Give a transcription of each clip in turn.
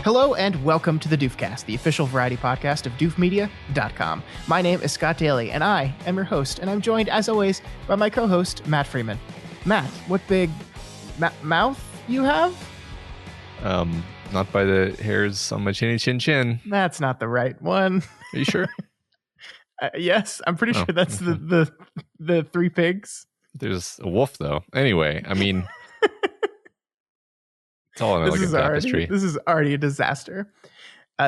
Hello and welcome to the Doofcast, the official variety podcast of doofmedia.com. My name is Scott Daly, and I am your host, and I'm joined, as always, by my co-host, Matt Freeman. Matt, what big mouth you have? Not by the hairs on my chinny chin chin. That's not the right one. Are you sure? Yes, I'm pretty sure that's the three pigs. There's a wolf, though. Anyway, I mean... It's all an elegant tapestry. This is already a disaster.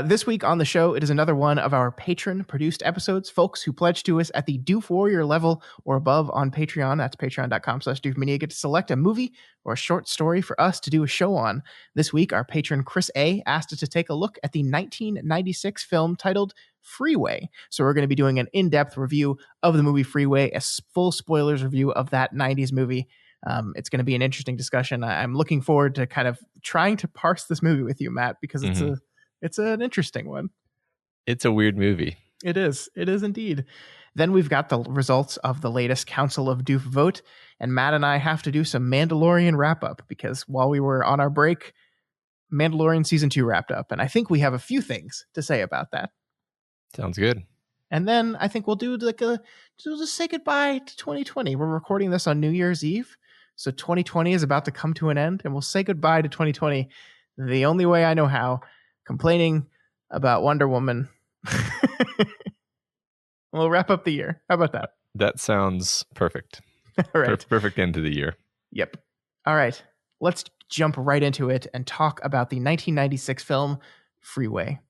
This week on the show, it is another one of our patron-produced episodes. Folks who pledge to us at the Doof Warrior level or above on Patreon, that's patreon.com/doofmedia, get to select a movie or a short story for us to do a show on. This week, our patron Chris A asked us to take a look at the 1996 film titled Freeway. So we're going to be doing an in-depth review of the movie Freeway, a full spoilers review of that 90s movie. It's going to be an interesting discussion. I'm looking forward to kind of trying to parse this movie with you, Matt, because it's an interesting one. It's a weird movie. It is indeed. Then we've got the results of the latest Council of Doof vote, and Matt and I have to do some Mandalorian wrap up because while we were on our break, Mandalorian season 2 wrapped up, and I think we have a few things to say about that. Sounds good. And then I think we'll do just say goodbye to 2020. We're recording this on New Year's Eve. So 2020 is about to come to an end, and we'll say goodbye to 2020 the only way I know how, complaining about Wonder Woman. We'll wrap up the year. How about that? That sounds perfect. All right. Perfect end to the year. Yep. All right. Let's jump right into it and talk about the 1996 film Freeway.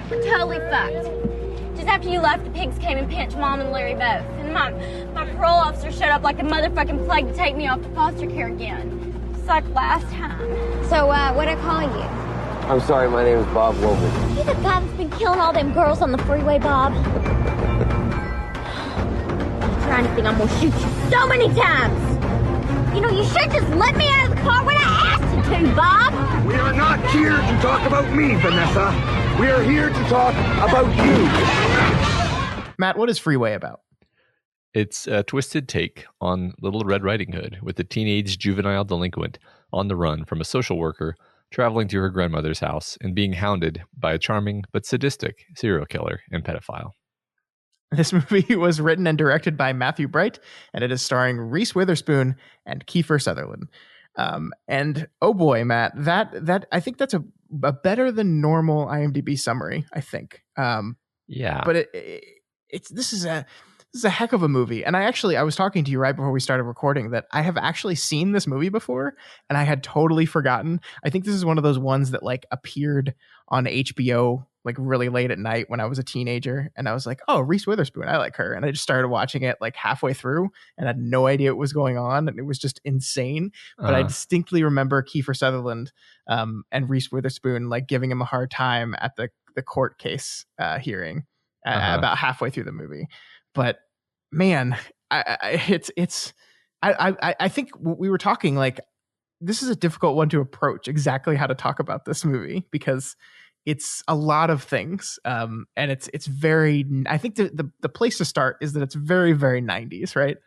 We're totally fucked. Just after you left, the pigs came and pinched Mom and Larry both. And my parole officer showed up like a motherfucking plague to take me off to foster care again. Just like last time. So, what'd I call you? I'm sorry, my name is Bob Wilbur. You the guy that's been killing all them girls on the freeway, Bob? I'm trying to think I'm gonna shoot you so many times. You know, you should just let me out of the car when I asked you to, Bob. We are not here to talk about me, Vanessa. We are here to talk about you. Matt, what is Freeway about? It's a twisted take on Little Red Riding Hood, with a teenage juvenile delinquent on the run from a social worker traveling to her grandmother's house and being hounded by a charming but sadistic serial killer and pedophile. This movie was written and directed by Matthew Bright, and it is starring Reese Witherspoon and Kiefer Sutherland. And oh boy, Matt, that I think that's a better than normal IMDb summary, I think. Yeah. But this is a heck of a movie. And I was talking to you right before we started recording that I have actually seen this movie before and I had totally forgotten. I think this is one of those ones that like appeared on HBO like really late at night when I was a teenager, and I was like, oh, Reese Witherspoon, I like her. And I just started watching it like halfway through and had no idea what was going on, and it was just insane. But I distinctly remember Kiefer Sutherland and Reese Witherspoon like giving him a hard time at the court case hearing about halfway through the movie. But man, I think we were talking like this is a difficult one to approach exactly how to talk about this movie because it's a lot of things, and it's very. I think the place to start is that it's very, very 90s, right?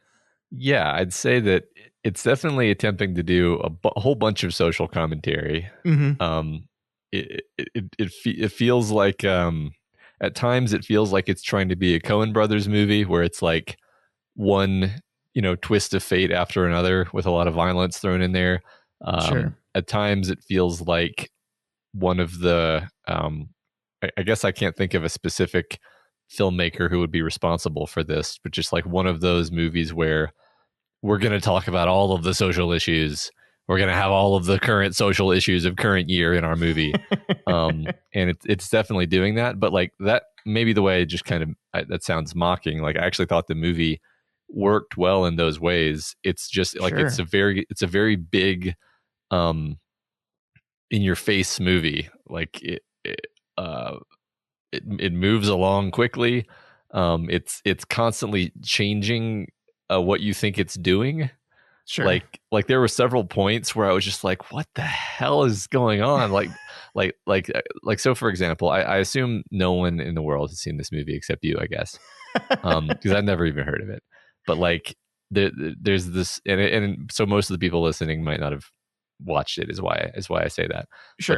Yeah, I'd say that it's definitely attempting to do a whole bunch of social commentary. Mm-hmm. It feels like at times it feels like it's trying to be a Coen Brothers movie where it's like one twist of fate after another with a lot of violence thrown in there. Sure. At times it feels like one of the I guess I can't think of a specific filmmaker who would be responsible for this, but just like one of those movies where we're going to talk about all of the social issues. We're going to have all of the current social issues of current year in our movie. And it's definitely doing that. But like that, maybe the way it just kind of, that sounds mocking. Like I actually thought the movie worked well in those ways. It's just like, Sure. it's a very big, in your face movie. Like it moves along quickly. It's constantly changing what you think it's doing. Sure. Like there were several points where I was just like, what the hell is going on? Like so for example, I assume no one in the world has seen this movie except you, I guess. Because I've never even heard of it. But like there's this, and so most of the people listening might not have watched it is why I say that. Sure,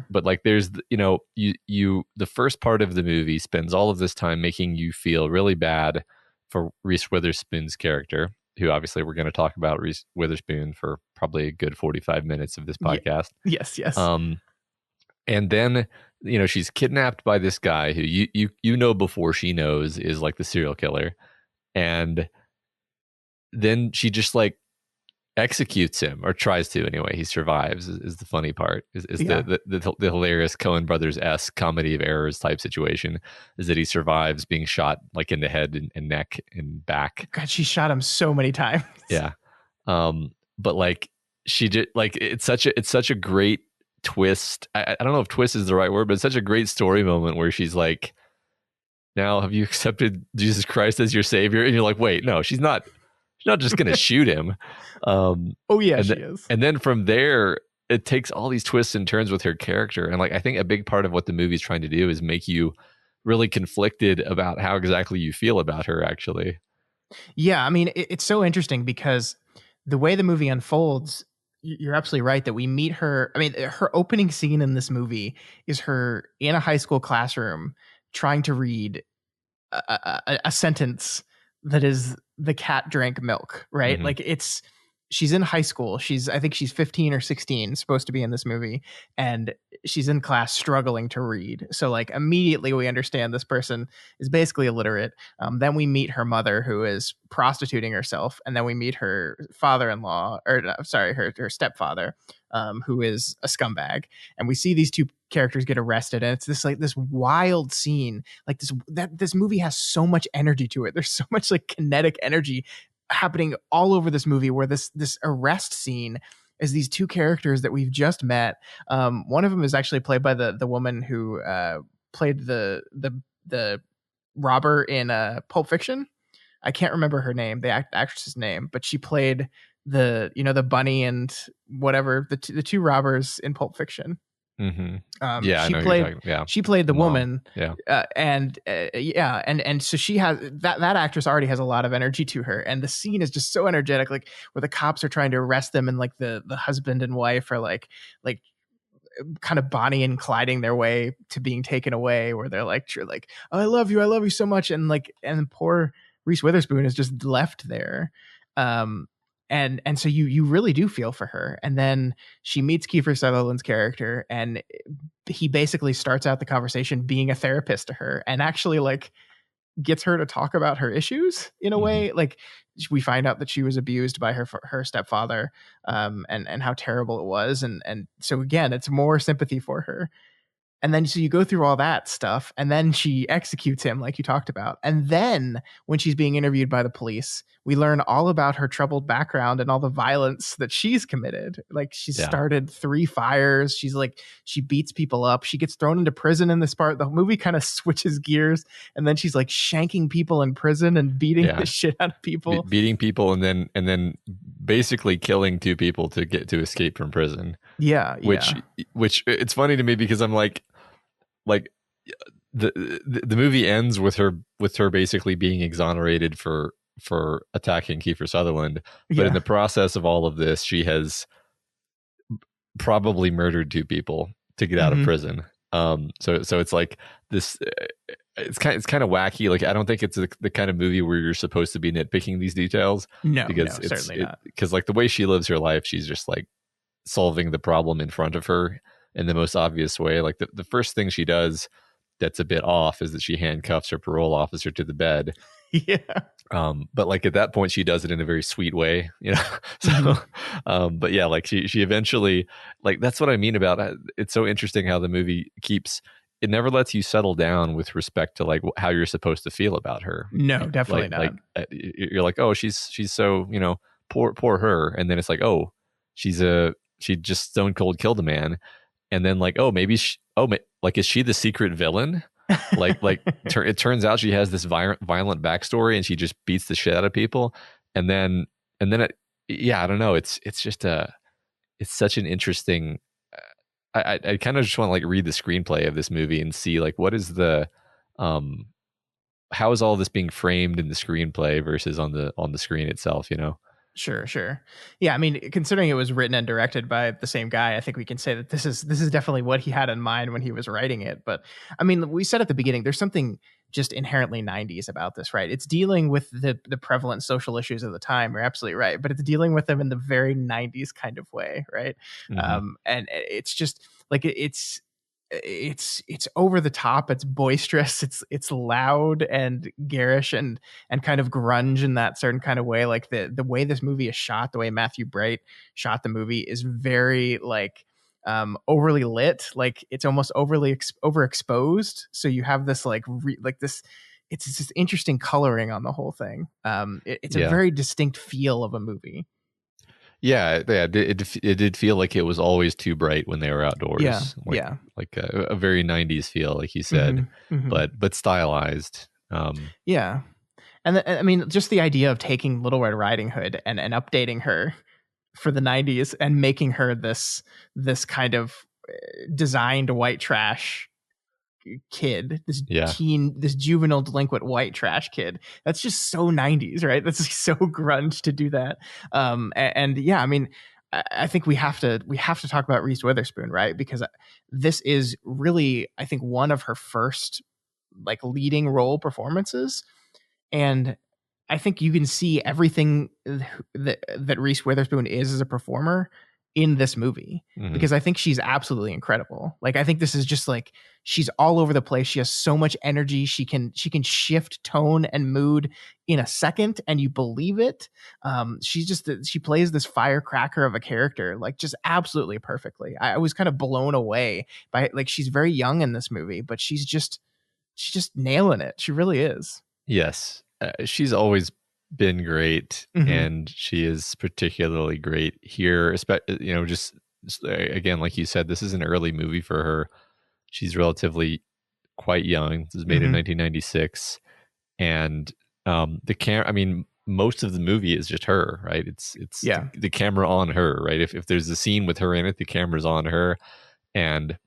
But like there's you the first part of the movie spends all of this time making you feel really bad for Reese Witherspoon's character, who obviously we're going to talk about Reese Witherspoon for probably a good 45 minutes of this podcast. Yes. And then she's kidnapped by this guy who you before she knows is like the serial killer, and then she just like executes him, or tries to anyway. He survives is the funny part, is the hilarious Coen Brothers-esque comedy of errors type situation, is that he survives being shot like in the head and neck and back. God, she shot him so many times. Yeah. But like she did, like it's such a great twist. I don't know if twist is the right word, but it's such a great story moment where she's like, now have you accepted Jesus Christ as your savior? And you're like, wait, no, she's not just gonna shoot him. She is. And then from there it takes all these twists and turns with her character, and like I think a big part of what the movie's trying to do is make you really conflicted about how exactly you feel about her, actually. Yeah, I mean, it's so interesting because the way the movie unfolds, you're absolutely right that we meet her. I mean, her opening scene in this movie is her in a high school classroom trying to read a sentence that is, the cat drank milk, right? Mm-hmm. Like she's in high school. I think she's 15 or 16, supposed to be in this movie. And she's in class struggling to read. So like immediately we understand this person is basically illiterate. Then we meet her mother, who is prostituting herself. And then we meet her father-in-law, her stepfather, who is a scumbag. And we see these two characters get arrested, and it's this wild scene. Like this movie has so much energy to it. There's so much like kinetic energy happening all over this movie, where this arrest scene is these two characters that we've just met. One of them is actually played by the woman who played the robber in Pulp Fiction. I can't remember her name, the actress's name, but she played the bunny and whatever, the two robbers in Pulp Fiction. Mm-hmm. She played the woman. Yeah. And so she has that actress already has a lot of energy to her, and the scene is just so energetic, like where the cops are trying to arrest them, and like the husband and wife are like kind of Bonnie and Clyding their way to being taken away, where they're like, oh, I love you so much, and poor Reese Witherspoon is just left there. And so you really do feel for her. And then she meets Kiefer Sutherland's character, and he basically starts out the conversation being a therapist to her, and actually like gets her to talk about her issues in a way. Like we find out that she was abused by her stepfather, and how terrible it was. And so again, it's more sympathy for her. And then so you go through all that stuff, and then she executes him like you talked about. And then when she's being interviewed by the police, we learn all about her troubled background and all the violence that she's committed. Like she's started 3 fires. She beats people up. She gets thrown into prison in this part. The movie kind of switches gears, and then she's like shanking people in prison and beating the shit out of people. Beating people and then basically killing 2 people to escape from prison. Yeah. Which it's funny to me because I'm like the movie ends with her basically being exonerated for attacking Kiefer Sutherland, but in the process of all of this, she has probably murdered 2 people to get out of prison. So it's like this. It's kind of wacky. Like I don't think it's the kind of movie where you're supposed to be nitpicking these details. No, certainly not. Because like the way she lives her life, she's just like solving the problem in front of her in the most obvious way. Like the first thing she does that's a bit off is that she handcuffs her parole officer to the bed. Yeah. But like at that point she does it in a very sweet way, So but yeah, like she eventually, like that's what I mean about it. It's so interesting how the movie it never lets you settle down with respect to like how you're supposed to feel about her. No, definitely not. Like you're like, oh, she's so, poor her, and then it's like, oh, she just stone cold killed a man. And then like, oh, maybe is she the secret villain? It turns out she has this violent backstory, and she just beats the shit out of people. And then I don't know. It's just it's such an interesting. I kind of just want to like read the screenplay of this movie and see like what is the how is all this being framed in the screenplay versus on the screen itself, Sure. Yeah, I mean, considering it was written and directed by the same guy, I think we can say that this is definitely what he had in mind when he was writing it. But I mean, we said at the beginning, there's something just inherently 90s about this, right? It's dealing with the prevalent social issues of the time. You're absolutely right, but it's dealing with them in the very 90s kind of way, right? And it's just like it's over the top, it's boisterous, it's loud and garish and kind of grunge in that certain kind of way. Like the way this movie is shot, the way Matthew Bright shot the movie is very like overly lit, like it's almost overexposed, so you have this like this, it's this interesting coloring on the whole thing. It's a very distinct feel of a movie. Yeah, it did feel like it was always too bright when they were outdoors. Like a very 90s feel, like you said, but stylized. Yeah, and I mean, just the idea of taking Little Red Riding Hood and updating her for the 90s and making her this kind of designed white trash kid, this juvenile delinquent white trash kid. That's just so 90s, right? That's so grunge to do that. And yeah, I mean, I think we have to talk about Reese Witherspoon, right? Because this is really, I think, one of her first like leading role performances, and I think you can see everything that Reese Witherspoon is as a performer in this movie, because I think she's absolutely incredible. Like, I think this is just like, she's all over the place. She has so much energy. She can shift tone and mood in a second, and you believe it. She plays this firecracker of a character, like just absolutely perfectly. I was kind of blown away by, like, she's very young in this movie, but she's just nailing it. She really is. Yes. She's always been great, and she is particularly great here. You know, just again, like you said, this is an early movie for her. She's relatively quite young. This was made in 1996, and the camera. I mean, most of the movie is just her, right? It's the camera on her, right? If there's a scene with her in it, the camera's on her, and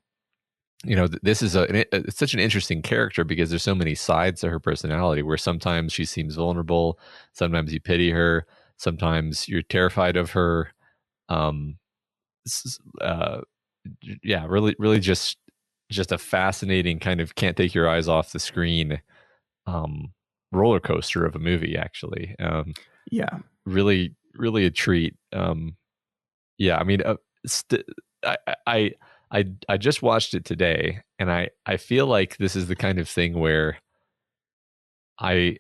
you know, this is it's such an interesting character because there's so many sides to her personality, where sometimes she seems vulnerable, sometimes you pity her, sometimes you're terrified of her. Really just a fascinating kind of can't take your eyes off the screen roller coaster of a movie, actually. Really a treat. I mean, I just watched it today, and I feel like this is the kind of thing where I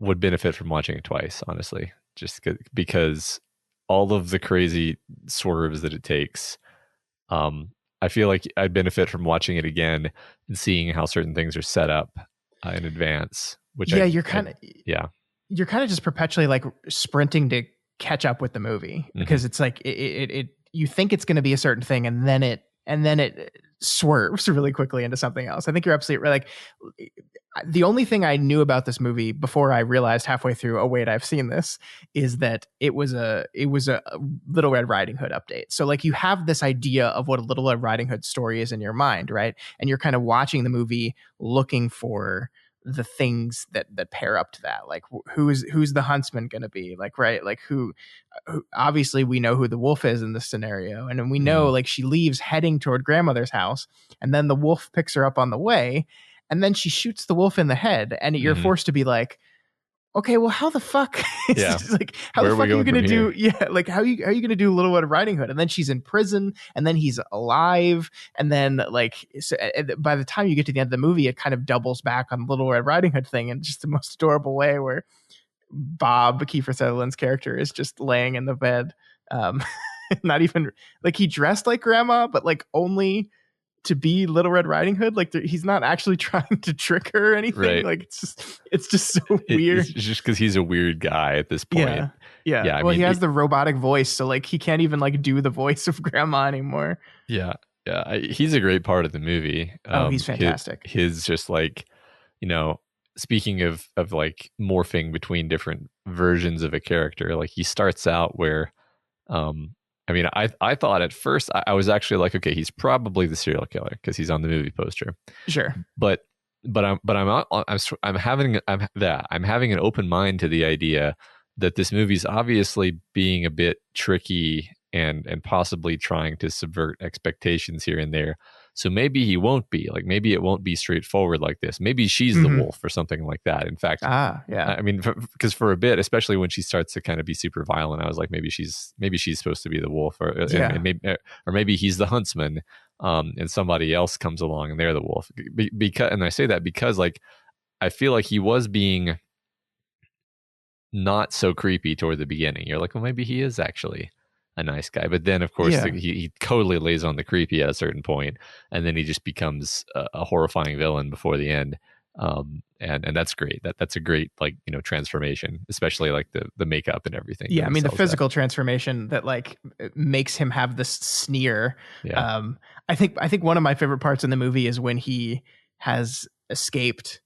would benefit from watching it twice, honestly, just because all of the crazy swerves that it takes. I feel like I'd benefit from watching it again and seeing how certain things are set up in advance. Which you're kind of just perpetually like sprinting to catch up with the movie, because it's like it you think it's going to be a certain thing, and then it swerves really quickly into something else. I think you're absolutely right. Like, the only thing I knew about this movie before I realized halfway through, oh wait, I've seen this, is that it was a Little Red Riding Hood update. So like, you have this idea of what a Little Red Riding Hood story is in your mind, right? And you're kind of watching the movie looking for the things that pair up to that. Like, who's the huntsman going to be, like, right? Like who obviously we know who the wolf is in this scenario. And then we know like she leaves heading toward grandmother's house, and then the wolf picks her up on the way, and then she shoots the wolf in the head, and you're forced to be like, okay, well, how the fuck? Like, how the fuck are you going to do? Yeah, like, how are you going to do Little Red Riding Hood? And then she's in prison, and then he's alive, and then like, so, by the time you get to the end of the movie, it kind of doubles back on the Little Red Riding Hood thing in just the most adorable way, where Bob, Kiefer Sutherland's character, is just laying in the bed, not even like, he dressed like grandma, but like only to be Little Red Riding Hood. Like, he's not actually trying to trick her or anything. Right. Like, it's just so weird. It's just because he's a weird guy at this point. Yeah. Well, I mean, he has the robotic voice, so like he can't even like do the voice of grandma anymore. Yeah. He's a great part of the movie. He's fantastic. His just like, you know, speaking of like morphing between different versions of a character, like he starts out where, I mean, I thought at first I was actually like, okay, he's probably the serial killer because he's on the movie poster. Sure. But I'm having an open mind to the idea that this movie's obviously being a bit tricky and possibly trying to subvert expectations here and there. So maybe he won't be like, maybe it won't be straightforward like this. Maybe she's the wolf or something like that. In fact, yeah. I mean, because for a bit, especially when she starts to kind of be super violent, I was like, maybe she's supposed to be the wolf, or maybe he's the huntsman, and somebody else comes along and they're the wolf. Because, and I say that because like I feel like he was being not so creepy toward the beginning. You're like, well, maybe he is actually a nice guy, but then of course he totally lays on the creepy at a certain point, and then he just becomes a horrifying villain before the end. And that's great. That's a great, like, you know, transformation, especially like the makeup and everything. Yeah, I mean the physical transformation that like makes him have this sneer. Yeah. I think one of my favorite parts in the movie is when he has escaped,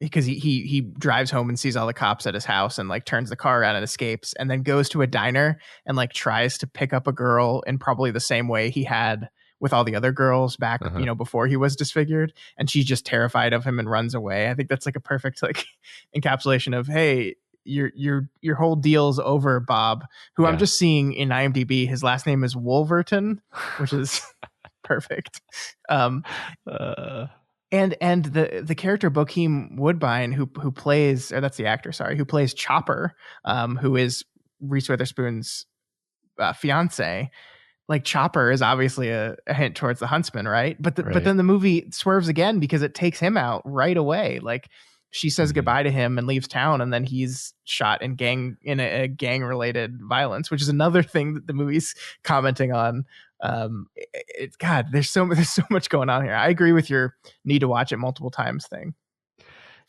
because he drives home and sees all the cops at his house and like turns the car around and escapes, and then goes to a diner and like tries to pick up a girl in probably the same way he had with all the other girls back, you know, before he was disfigured, and she's just terrified of him and runs away. I think that's like a perfect like encapsulation of, hey, your whole deal's over, Bob, who I'm just seeing in IMDb. His last name is Wolverton, which is perfect. And the character Bokeem Woodbine, who plays, or that's the actor, sorry, who plays Chopper, who is Reese Witherspoon's fiance. Like Chopper is obviously a hint towards the huntsman, right? But then the movie swerves again because it takes him out right away. Like she says goodbye to him and leaves town, and then he's shot in a gang related violence, which is another thing that the movie's commenting on. God, there's so much going on here. I agree with your need to watch it multiple times thing.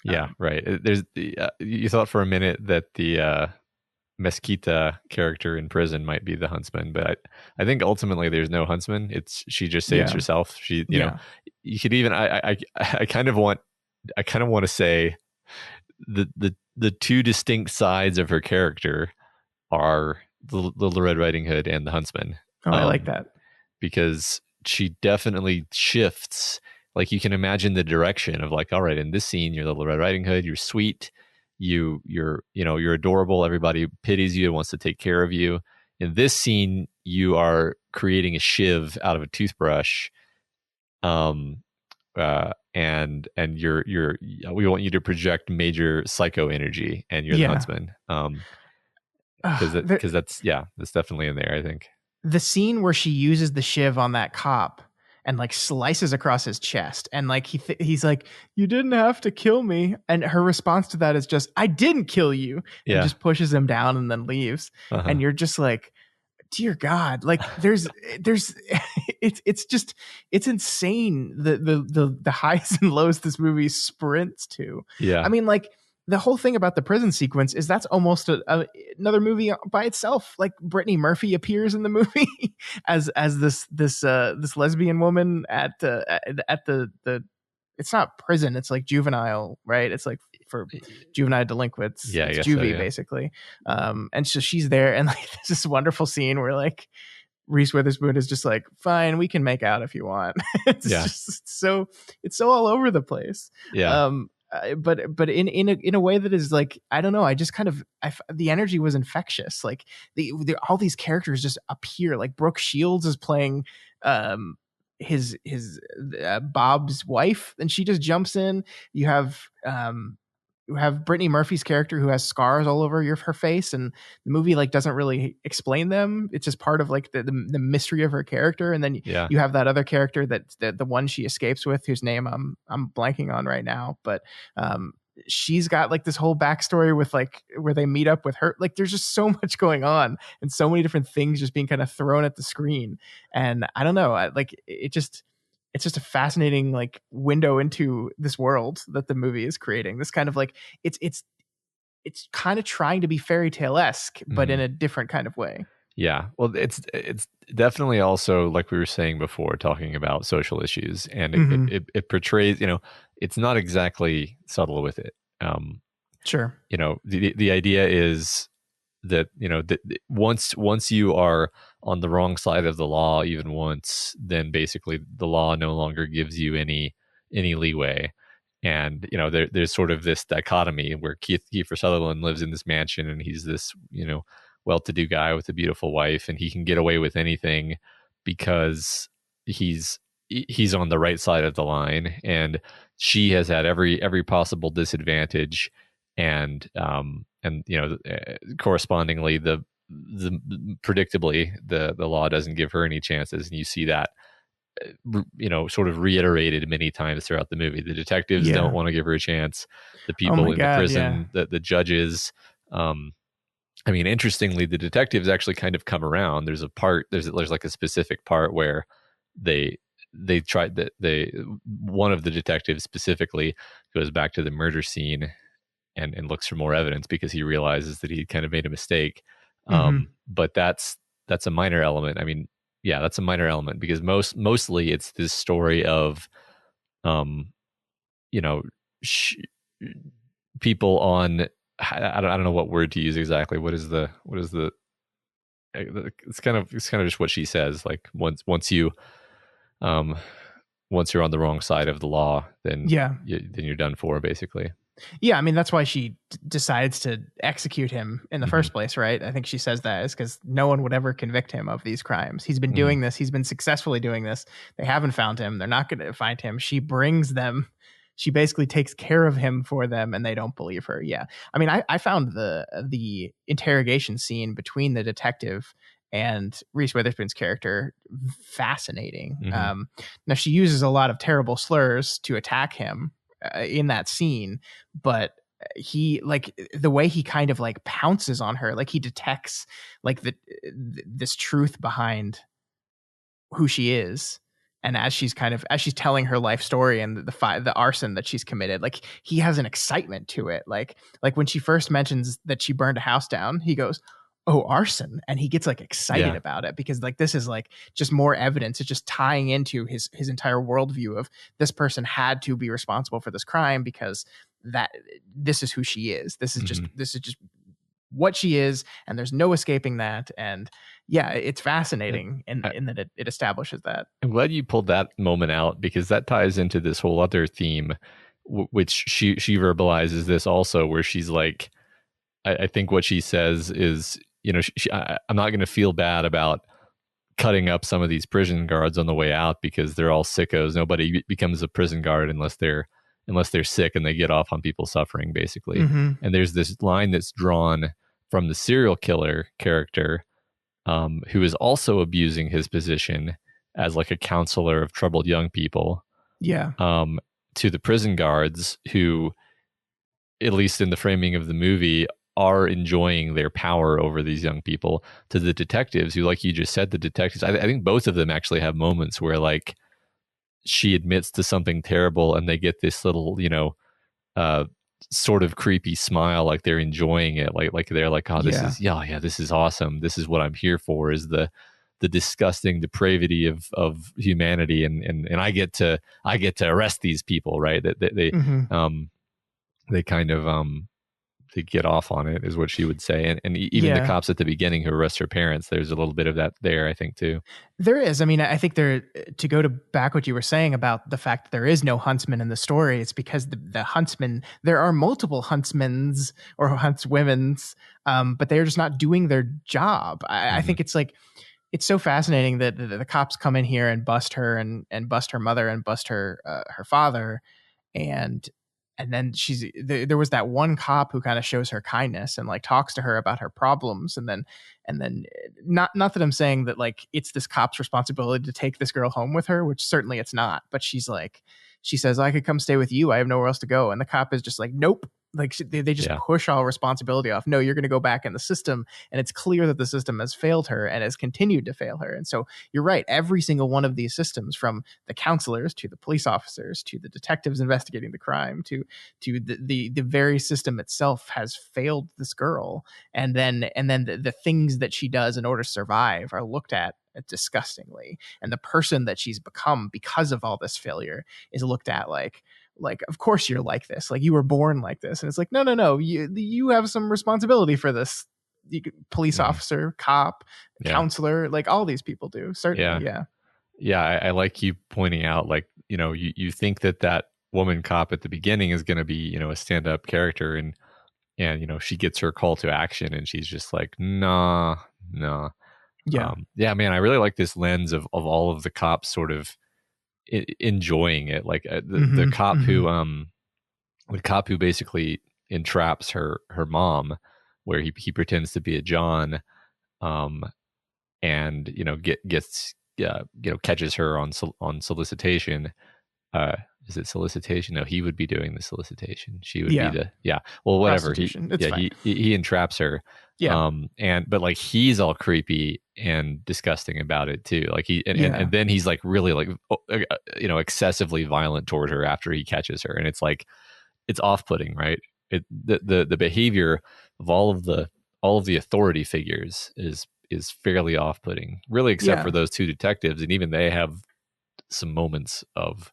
Yeah, right. There's you thought for a minute that the Mesquita character in prison might be the huntsman, but I think ultimately there's no huntsman. She just saves herself. She, you know, you could even I kind of want to say the two distinct sides of her character are the Little Red Riding Hood and the huntsman. Oh, I like that. Because she definitely shifts. Like you can imagine the direction of like, all right, in this scene, you're the Little Red Riding Hood, you're sweet, you're adorable, everybody pities you and wants to take care of you. In this scene, you are creating a shiv out of a toothbrush. And we want you to project major psycho energy, and you're the huntsman. Because that's definitely in there, I think. The scene where she uses the shiv on that cop and like slices across his chest, and like he's like, you didn't have to kill me, and her response to that is just, I didn't kill you, and just pushes him down and then leaves. And you're just like, dear God, like there's it's insane the highs and lows this movie sprints to. I mean, like the whole thing about the prison sequence is that's almost another movie by itself. Like Brittany Murphy appears in the movie as this lesbian woman at the it's not prison, it's like juvenile, right? It's like for juvenile delinquents. Yeah, it's juvie, basically. And so she's there, and like there's this wonderful scene where like Reese Witherspoon is just like, fine, we can make out if you want. It's so all over the place. But in a way that is like, I don't know, I just kind of the energy was infectious. Like all these characters just appear. Like Brooke Shields is playing his Bob's wife, and she just jumps in. You have Brittany Murphy's character who has scars all over her face, and the movie like doesn't really explain them. It's just part of like the mystery of her character. And then you have that other character that the one she escapes with, whose name I'm blanking on right now, but she's got like this whole backstory with like where they meet up with her. Like there's just so much going on and so many different things just being kind of thrown at the screen. And I don't know, it's just a fascinating like window into this world that the movie is creating. This kind of like it's kind of trying to be fairy tale-esque, but in a different kind of way. Yeah. Well, it's definitely also, like we were saying before, talking about social issues, and it portrays, you know, it's not exactly subtle with it. Sure. You know, the idea is that, you know, that once you are on the wrong side of the law, even once, then basically the law no longer gives you any leeway. And there's sort of this dichotomy where Kiefer Sutherland lives in this mansion, and he's this well-to-do guy with a beautiful wife, and he can get away with anything because he's on the right side of the line, and she has had every possible disadvantage, and correspondingly the predictably the law doesn't give her any chances, and you see that sort of reiterated many times throughout the movie. The detectives don't want to give her a chance. The people in the prison, the judges. Interestingly, the detectives actually kind of come around. There's like a specific part where they tried that one of the detectives specifically goes back to the murder scene and looks for more evidence because he realizes that he kind of made a mistake. But that's a minor element. That's a minor element because mostly it's this story of, people on, I don't know what word to use exactly. What is the, it's kind of just what she says. Like once you're on the wrong side of the law, then you're done for, basically. Yeah, that's why she decides to execute him in the first place, right? I think she says that is because no one would ever convict him of these crimes. He's been doing this. He's been successfully doing this. They haven't found him. They're not going to find him. She brings them. She basically takes care of him for them, and they don't believe her. Yeah, I found the interrogation scene between the detective and Reese Witherspoon's character fascinating. Now she uses a lot of terrible slurs to attack him in that scene, but he, like, the way he kind of like pounces on her, like he detects like this truth behind who she is, and as she's telling her life story and the arson that she's committed, like he has an excitement to it, like when she first mentions that she burned a house down, he goes, "Oh, arson," and he gets like excited about it because like this is like just more evidence. It's just tying into his entire worldview of this person had to be responsible for this crime because this is who she is. This is just what she is, and there's no escaping that. And yeah, it's fascinating in that it establishes that. I'm glad you pulled that moment out because that ties into this whole other theme, which she verbalizes this also, where she's like, I think what she says is, I'm not going to feel bad about cutting up some of these prison guards on the way out because they're all sickos. Nobody becomes a prison guard unless they're sick and they get off on people suffering, basically. And there's this line that's drawn from the serial killer character, who is also abusing his position as like a counselor of troubled young people. Yeah. To the prison guards who, at least in the framing of the movie, are enjoying their power over these young people, to the detectives who, like you just said, the detectives, I think both of them actually have moments where like she admits to something terrible and they get this little, sort of creepy smile, like they're enjoying it. Like they're like, oh, this is awesome. This is what I'm here for, is the disgusting depravity of humanity. And I get to arrest these people, right? That they kind of, to get off on it, is what she would say. And even the cops at the beginning who arrest her parents, there's a little bit of that there, I think, too. There is. I think to go to back what you were saying about the fact that there is no huntsman in the story, it's because the huntsman, there are multiple huntsmen's or huntswomen's, but they're just not doing their job. I think it's like, it's so fascinating that the cops come in here and bust her and bust her mother and bust her father. And then there was that one cop who kind of shows her kindness and like talks to her about her problems. And then not that I'm saying that like it's this cop's responsibility to take this girl home with her, which certainly it's not. But she says, "I could come stay with you. I have nowhere else to go." And the cop is just like, "Nope." Like they just push all responsibility off. No, you're going to go back in the system. And it's clear that the system has failed her and has continued to fail her. And so you're right. Every single one of these systems, from the counselors to the police officers to the detectives investigating the crime to the very system itself, has failed this girl. And then the things that she does in order to survive are looked at disgustingly. And the person that she's become because of all this failure is looked at like, of course you're like this, like you were born like this. And it's like, no, you have some responsibility for this. Police officer, cop, counselor, like all these people do. Certainly. I like you pointing out, like, you think that woman cop at the beginning is going to be, you know, a stand-up character, and you know, she gets her call to action and she's just like, nah. Yeah, man, I really like this lens of all of the cops sort of enjoying it. Like the cop who basically entraps her mom, where he pretends to be a John, and you know gets you know, catches her on solicitation. Is it solicitation? No, he would be doing the solicitation. She would be the well, whatever. He entraps her. Yeah. But like he's all creepy and disgusting about it too. Like and then he's like really like you know, excessively violent toward her after he catches her, and it's like it's off-putting, right? The behavior of all of the authority figures is fairly off-putting, really, except for those two detectives, and even they have some moments of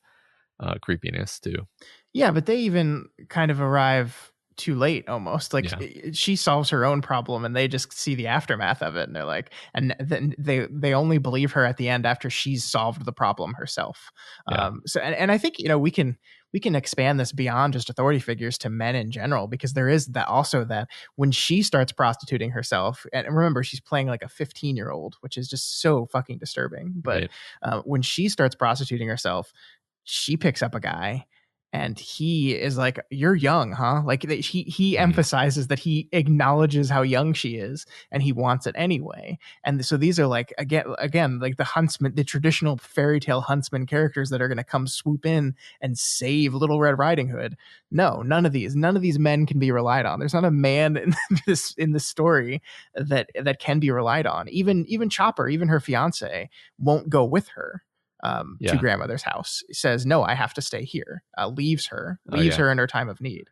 creepiness too. Yeah, but they even kind of arrive too late almost. Like she solves her own problem and they just see the aftermath of it, and they're like, and then they only believe her at the end after she's solved the problem herself. So and I think, you know, we can expand this beyond just authority figures to men in general, because there is that also, that when she starts prostituting herself, and remember, she's playing like a 15-year-old, which is just so fucking disturbing. But when she starts prostituting herself, she picks up a guy and he is like, you're young, huh? Like he emphasizes that he acknowledges how young she is and he wants it anyway. And so these are like, again, like the huntsman, the traditional fairy tale huntsman characters that are going to come swoop in and save Little Red Riding Hood. No, none of these men can be relied on. There's not a man in this story that can be relied on. Even Chopper, even her fiance, won't go with her to grandmother's house. Says, no, I have to stay here. Leaves her in her time of need.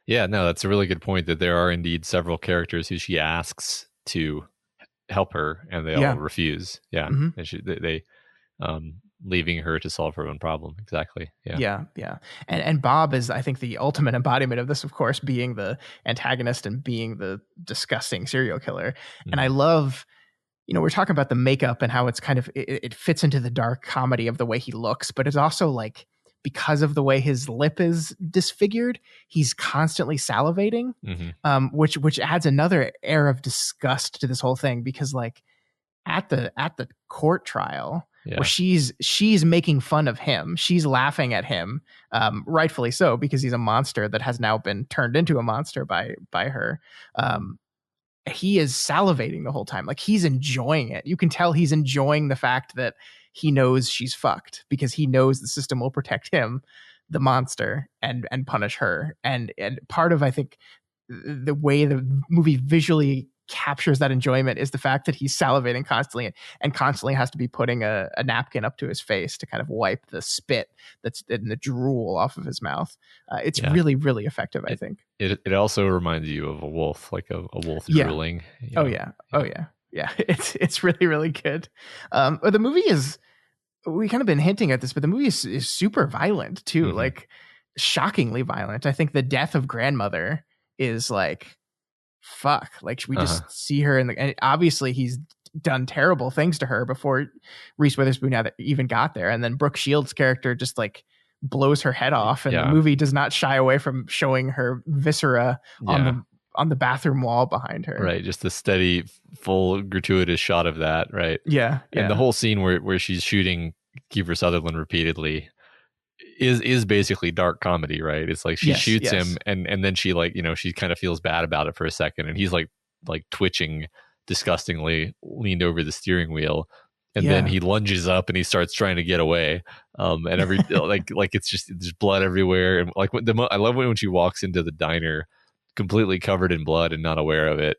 Yeah, no, that's a really good point, that there are indeed several characters who she asks to help her and they all refuse. Yeah. And they leaving her to solve her own problem. Exactly. Yeah. And Bob is, I think, the ultimate embodiment of this, of course, being the antagonist and being the disgusting serial killer. And I love, you know, we're talking about the makeup and how it's kind of, it fits into the dark comedy of the way he looks, but it's also like, because of the way his lip is disfigured, he's constantly salivating, which adds another air of disgust to this whole thing. Because like at the court trial, where she's making fun of him, she's laughing at him, rightfully so, because he's a monster that has now been turned into a monster by her. He is salivating the whole time. Like he's enjoying it. You can tell he's enjoying the fact that he knows she's fucked, because he knows the system will protect him, the monster, and punish her. And part of, I think, the way the movie visually captures that enjoyment is the fact that he's salivating constantly and constantly has to be putting a napkin up to his face to kind of wipe the spit that's in the drool off of his mouth. It's really, really effective, I think. It also reminds you of a wolf, like a wolf drooling. Oh yeah. It's really, really good. The movie is, we kind of been hinting at this, but the movie is super violent too, like shockingly violent. I think the death of grandmother is like, fuck, like we just see her and obviously he's done terrible things to her before Reese Witherspoon even got there, and then Brooke Shields' character just like blows her head off, and the movie does not shy away from showing her viscera on the bathroom wall behind her, right? Just the steady, full, gratuitous shot of that, right? And the whole scene where she's shooting Kiefer Sutherland repeatedly is basically dark comedy, right? It's like she shoots him and then she, like, you know, she kind of feels bad about it for a second, and he's like twitching disgustingly, leaned over the steering wheel, and then he lunges up and he starts trying to get away, and every like it's just, there's blood everywhere, and like I love when she walks into the diner completely covered in blood and not aware of it.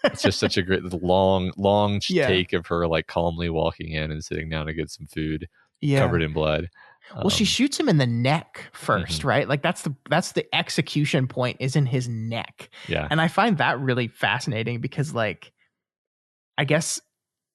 It's just such a great long take of her like calmly walking in and sitting down to get some food covered in blood. Well, she shoots him in the neck first, right? Like that's the execution point is in his neck. Yeah. And I find that really fascinating because, like, I guess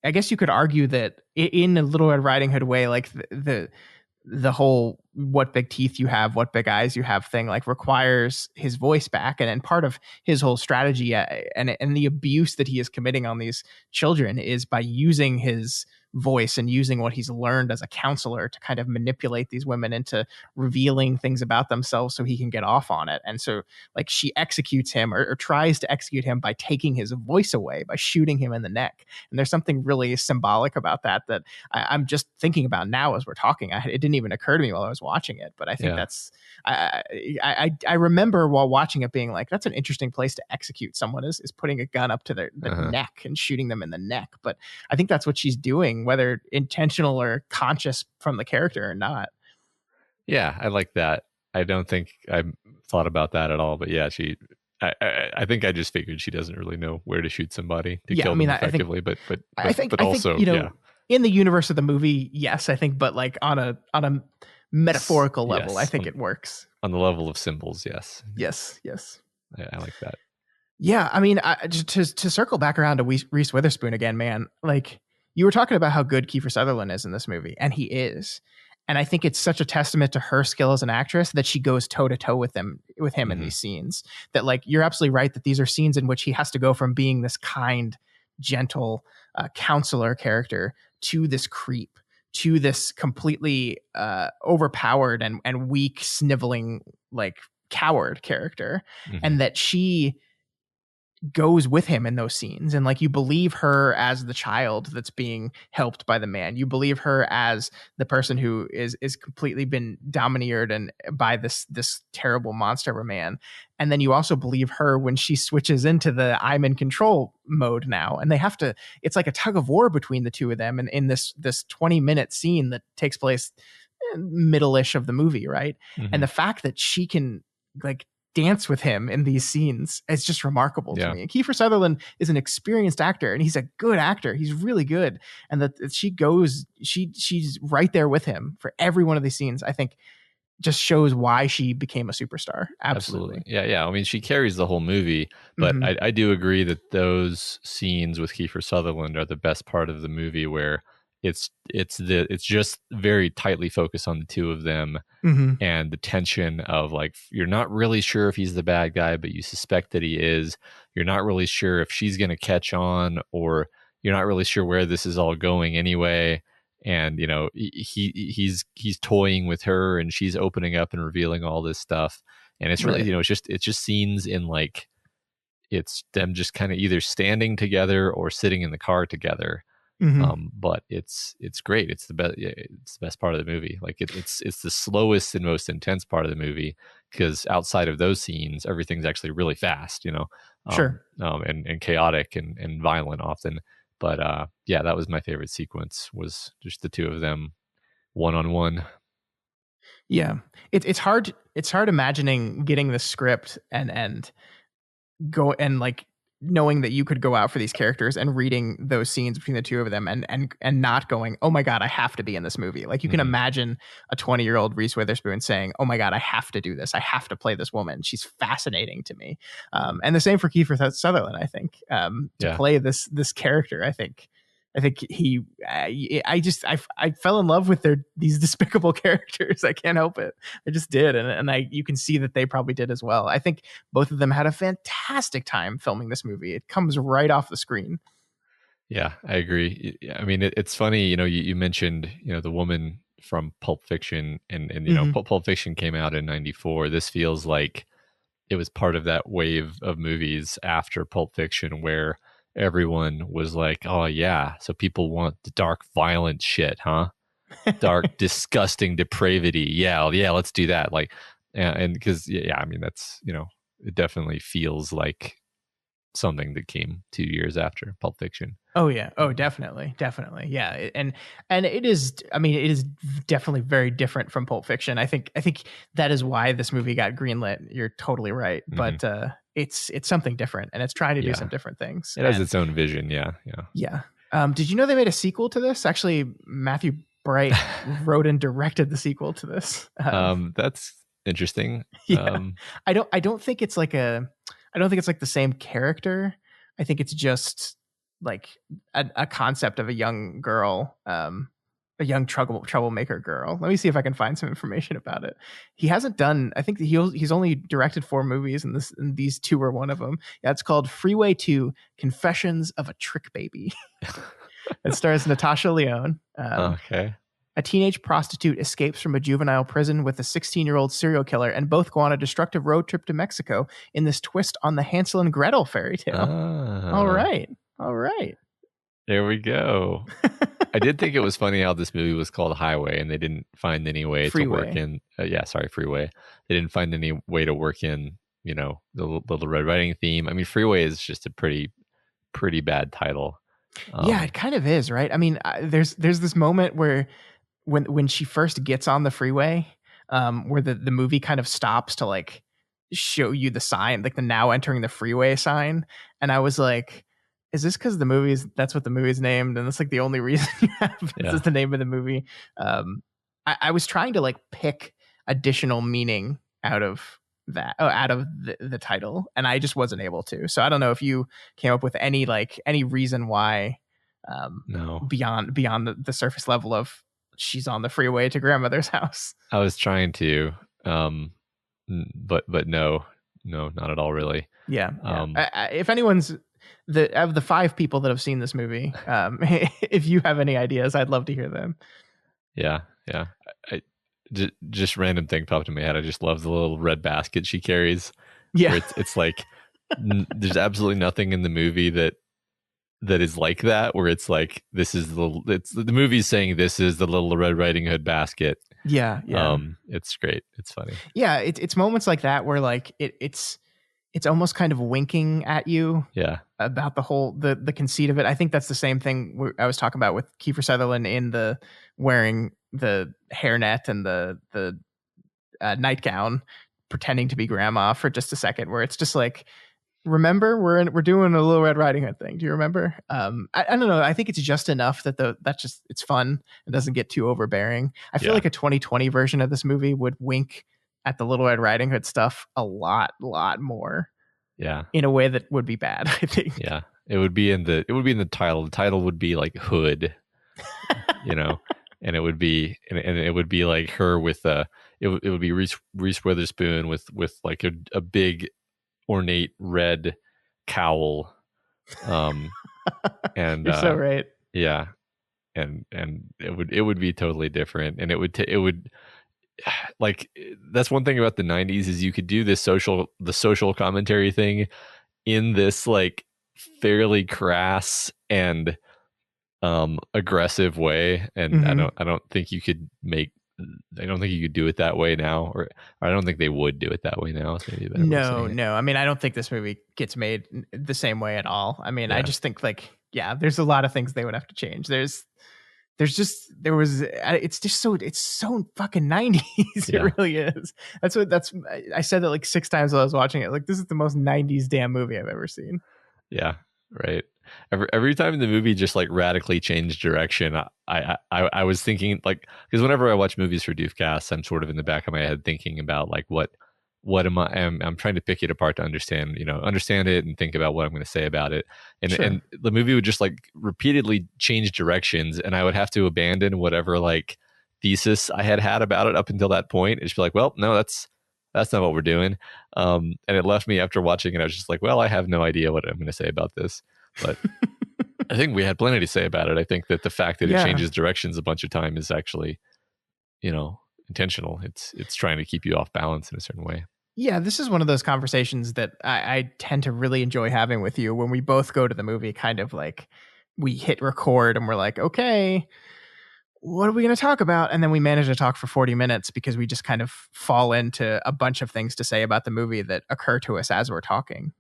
you could argue that in a Little Red Riding Hood way, like the whole what big teeth you have, what big eyes you have thing, like requires his voice back. And part of his whole strategy and the abuse that he is committing on these children is by using his voice and using what he's learned as a counselor to kind of manipulate these women into revealing things about themselves so he can get off on it. And so like she executes him or tries to execute him by taking his voice away, by shooting him in the neck. And there's something really symbolic about that I'm just thinking about now as we're talking. It didn't even occur to me while I was watching it, but I think that's I remember while watching it being like, that's an interesting place to execute someone is putting a gun up to their neck and shooting them in the neck. But I think that's what she's doing, whether intentional or conscious from the character or not. Yeah, I like that. I don't think I thought about that at all, but yeah, I think I just figured she doesn't really know where to shoot somebody to kill them effectively. I think also, in the universe of the movie, yes, I think, but like on a metaphorical level, I think it works. On the level of symbols, yes. Yes. I like that. Yeah, I mean, to circle back around to Reese Witherspoon again, man, like you were talking about how good Kiefer Sutherland is in this movie, and he is. And I think it's such a testament to her skill as an actress that she goes toe to toe with him in these scenes. That like you're absolutely right that these are scenes in which he has to go from being this kind, gentle counselor character to this creep, to this completely overpowered and weak, sniveling like coward character, and that she goes with him in those scenes. And like you believe her as the child that's being helped by the man. You believe her as the person who is completely been domineered and by this terrible monster of a man. And then you also believe her when she switches into the I'm in control mode now. And they have to, it's like a tug of war between the two of them. And in this 20-minute scene that takes place middle-ish of the movie, right? And the fact that she can like dance with him in these scenes is just remarkable to me. And Kiefer Sutherland is an experienced actor and he's a good actor. He's really good. And that she's right there with him for every one of these scenes, I think just shows why she became a superstar. Absolutely. Yeah. I mean, she carries the whole movie, but I do agree that those scenes with Kiefer Sutherland are the best part of the movie, where it's just very tightly focused on the two of them, and the tension of like, you're not really sure if he's the bad guy, but you suspect that he is. You're not really sure if she's going to catch on, or you're not really sure where this is all going anyway. And you know, he's toying with her, and she's opening up and revealing all this stuff. And it's really, it's just scenes in like, it's them just kind of either standing together or sitting in the car together. But it's great. It's the best. It's the best part of the movie. Like it's the slowest and most intense part of the movie, because outside of those scenes, everything's actually really fast. And chaotic and violent often. But yeah, that was my favorite sequence, was just the two of them one-on-one. Yeah, it's hard. It's hard imagining getting the script and go and like knowing that you could go out for these characters and reading those scenes between the two of them and not going, oh my God, I have to be in this movie. Like you can imagine a 20-year-old Reese Witherspoon saying, oh my God, I have to do this. I have to play this woman. She's fascinating to me. And the same for Kiefer Sutherland, I think, to play this character. I think I fell in love with these despicable characters. I can't help it. I just did. And you can see that they probably did as well. I think both of them had a fantastic time filming this movie. It comes right off the screen. Yeah, I agree. I mean, it's funny, you mentioned, the woman from Pulp Fiction and Pulp Fiction came out in 94. This feels like it was part of that wave of movies after Pulp Fiction where everyone was like, oh yeah, so people want the dark, violent shit, huh? Dark, disgusting depravity. Yeah, let's do that. Like, and because I mean, that's, it definitely feels like something that came 2 years after Pulp Fiction. Oh yeah. Oh, definitely. Yeah. And it is, I mean, it is definitely very different from Pulp Fiction. I think that is why this movie got greenlit. You're totally right. But it's something different, and it's trying to do some different things. It has its own vision. Yeah. Did you know they made a sequel to this? Actually, Matthew Bright wrote and directed the sequel to this. That's interesting. Yeah. I don't think it's like the same character. I think it's just like a concept of a young girl a young troublemaker girl. Let me see if I can find some information about it. He hasn't done. I think he's only directed 4 movies, and these 2 are one of them. Yeah, it's called Freeway 2: Confessions of a Trick Baby. It stars Natasha Lyonne. Okay. A teenage prostitute escapes from a juvenile prison with a 16-year-old serial killer, and both go on a destructive road trip to Mexico in this twist on the Hansel and Gretel fairy tale. All right. There we go. I did think it was funny how this movie was called Highway, and they didn't find any way to work in. Freeway. They didn't find any way to work in, the Little Red Riding theme. I mean, Freeway is just a pretty bad title. Yeah, it kind of is, right? I mean, there's this moment where when she first gets on the freeway, where the movie kind of stops to like show you the sign, like the now entering the freeway sign, and I was like, is this because that's what the movie's named, and that's like the only reason you have this is the name of the movie? I was trying to like pick additional meaning out of the title, and I just wasn't able to. So I don't know if you came up with any reason why, no, beyond the surface level of she's on the freeway to grandmother's house. I was trying to, but no, not at all, really. Yeah. If anyone's of the 5 people that have seen this movie, if you have any ideas, I'd love to hear them. Yeah. Just random thing popped in my head. I just love the little red basket she carries. Yeah, it's like there's absolutely nothing in the movie that is like that. Where it's like the movie's saying this is the Little Red Riding Hood basket. Yeah. It's great. It's funny. Yeah, it's moments like that where like it's almost kind of winking at you. Yeah. About the whole the conceit of it. I think that's the same thing I was talking about with Kiefer Sutherland in the wearing the hairnet and the nightgown, pretending to be grandma for just a second, where it's just like, remember we're doing a Little Red Riding Hood thing. Do you remember? I don't know. I think it's just enough that it's fun. It doesn't get too overbearing. I feel like a 2020 version of this movie would wink at the Little Red Riding Hood stuff a lot more. Yeah. In a way that would be bad, I think. Yeah. It would be in the title. The title would be like Hood, and it would be like her with it would be Reese Witherspoon with like a big ornate red cowl. And you're so right. Yeah. And it would be totally different, and it would like, that's one thing about the 90s is you could do the social commentary thing in this like fairly crass and aggressive way, and I don't think you could do it that way now, or I don't think they would do it that way now. No. I mean, I don't think this movie gets made the same way at all. I mean, I just think like, there's a lot of things they would have to change. It's so fucking 90s. Yeah. It really is. I said that like 6 times while I was watching it. Like, this is the most 90s damn movie I've ever seen. Yeah. Right. Every time the movie just like radically changed direction, I was thinking, like, because whenever I watch movies for Doofcast, I'm sort of in the back of my head thinking about like what am I'm trying to pick it apart to understand it and think about what I'm going to say about it. And Sure. and the movie would just like repeatedly change directions, and I would have to abandon whatever like thesis I had about it up until that point. It's just be like, well, no, that's not what we're doing. And it left me after watching it. I was just like, well, I have no idea what I'm going to say about this, but I think we had plenty to say about it. I think that the fact that it changes directions a bunch of time is actually, intentional. It's trying to keep you off balance in a certain way. Yeah, this is one of those conversations that I tend to really enjoy having with you when we both go to the movie, kind of like we hit record and we're like, okay, what are we going to talk about? And then we manage to talk for 40 minutes because we just kind of fall into a bunch of things to say about the movie that occur to us as we're talking.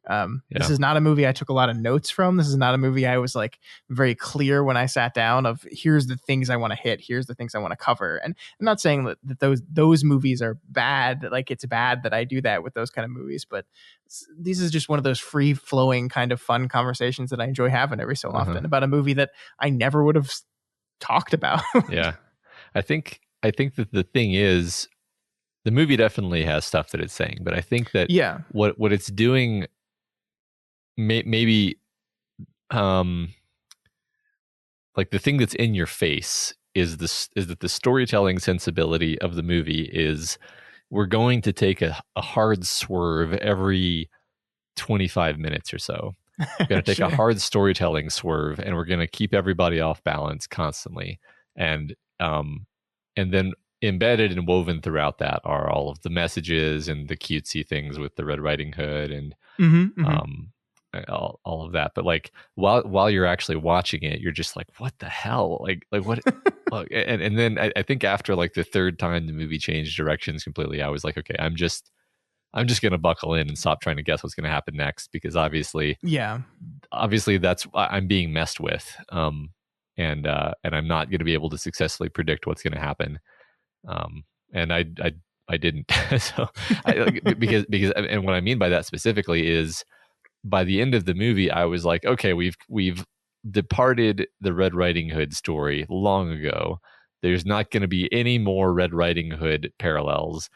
This is not a movie I took a lot of notes from. This is not a movie I was like very clear when I sat down of here's the things I want to hit. Here's the things I want to cover. And I'm not saying that those movies are bad. Like, it's bad that I do that with those kind of movies, but this is just one of those free flowing kind of fun conversations that I enjoy having every so often about a movie that I never would have talked about. Yeah. I think that the thing is, the movie definitely has stuff that it's saying, but I think that what it's doing maybe like the thing that's in your face is that the storytelling sensibility of the movie is we're going to take a hard swerve every 25 minutes or so. We're going to take a hard storytelling swerve, and we're going to keep everybody off balance constantly. And then embedded and woven throughout that are all of the messages and the cutesy things with the Red Riding Hood and all of that. But like while you're actually watching it, you're just like, what the hell? Like what? and then I think after like the third time the movie changed directions completely, I was like, okay, I'm just going to buckle in and stop trying to guess what's going to happen next, because obviously that's I'm being messed with. And I'm not going to be able to successfully predict what's going to happen. And I didn't. So because and what I mean by that specifically is by the end of the movie, I was like, okay, we've departed the Red Riding Hood story long ago. There's not going to be any more Red Riding Hood parallels.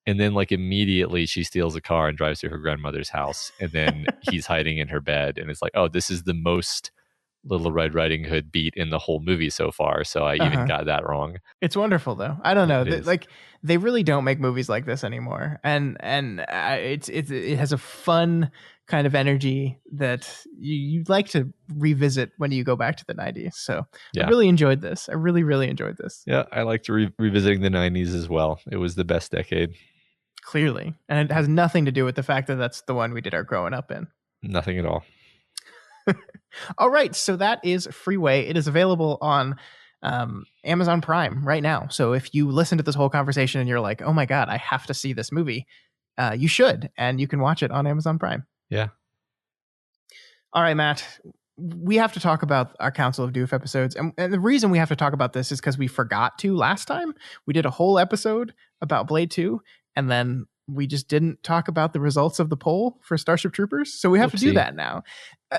And then like immediately she steals a car and drives to her grandmother's house, and then he's hiding in her bed, and it's like, oh, this is the most Little Red Riding Hood beat in the whole movie so far. So I even got that wrong. It's wonderful though. I don't know. They really don't make movies like this anymore. And it has a fun kind of energy that you'd like to revisit when you go back to the 90s. So I really enjoyed this. I really, really enjoyed this. Yeah. I liked revisiting the 90s as well. It was the best decade. Clearly. And it has nothing to do with the fact that that's the one we did our growing up in. Nothing at all. All right, so that is Freeway. It is available on Amazon Prime right now. So if you listen to this whole conversation and you're like, oh my God, I have to see this movie, you should. And you can watch it on Amazon Prime. Yeah. All right, Matt, we have to talk about our Council of Doof episodes. And the reason we have to talk about this is because we forgot to last time. We did a whole episode about Blade 2, and then we just didn't talk about the results of the poll for Starship Troopers. So we have to do that now.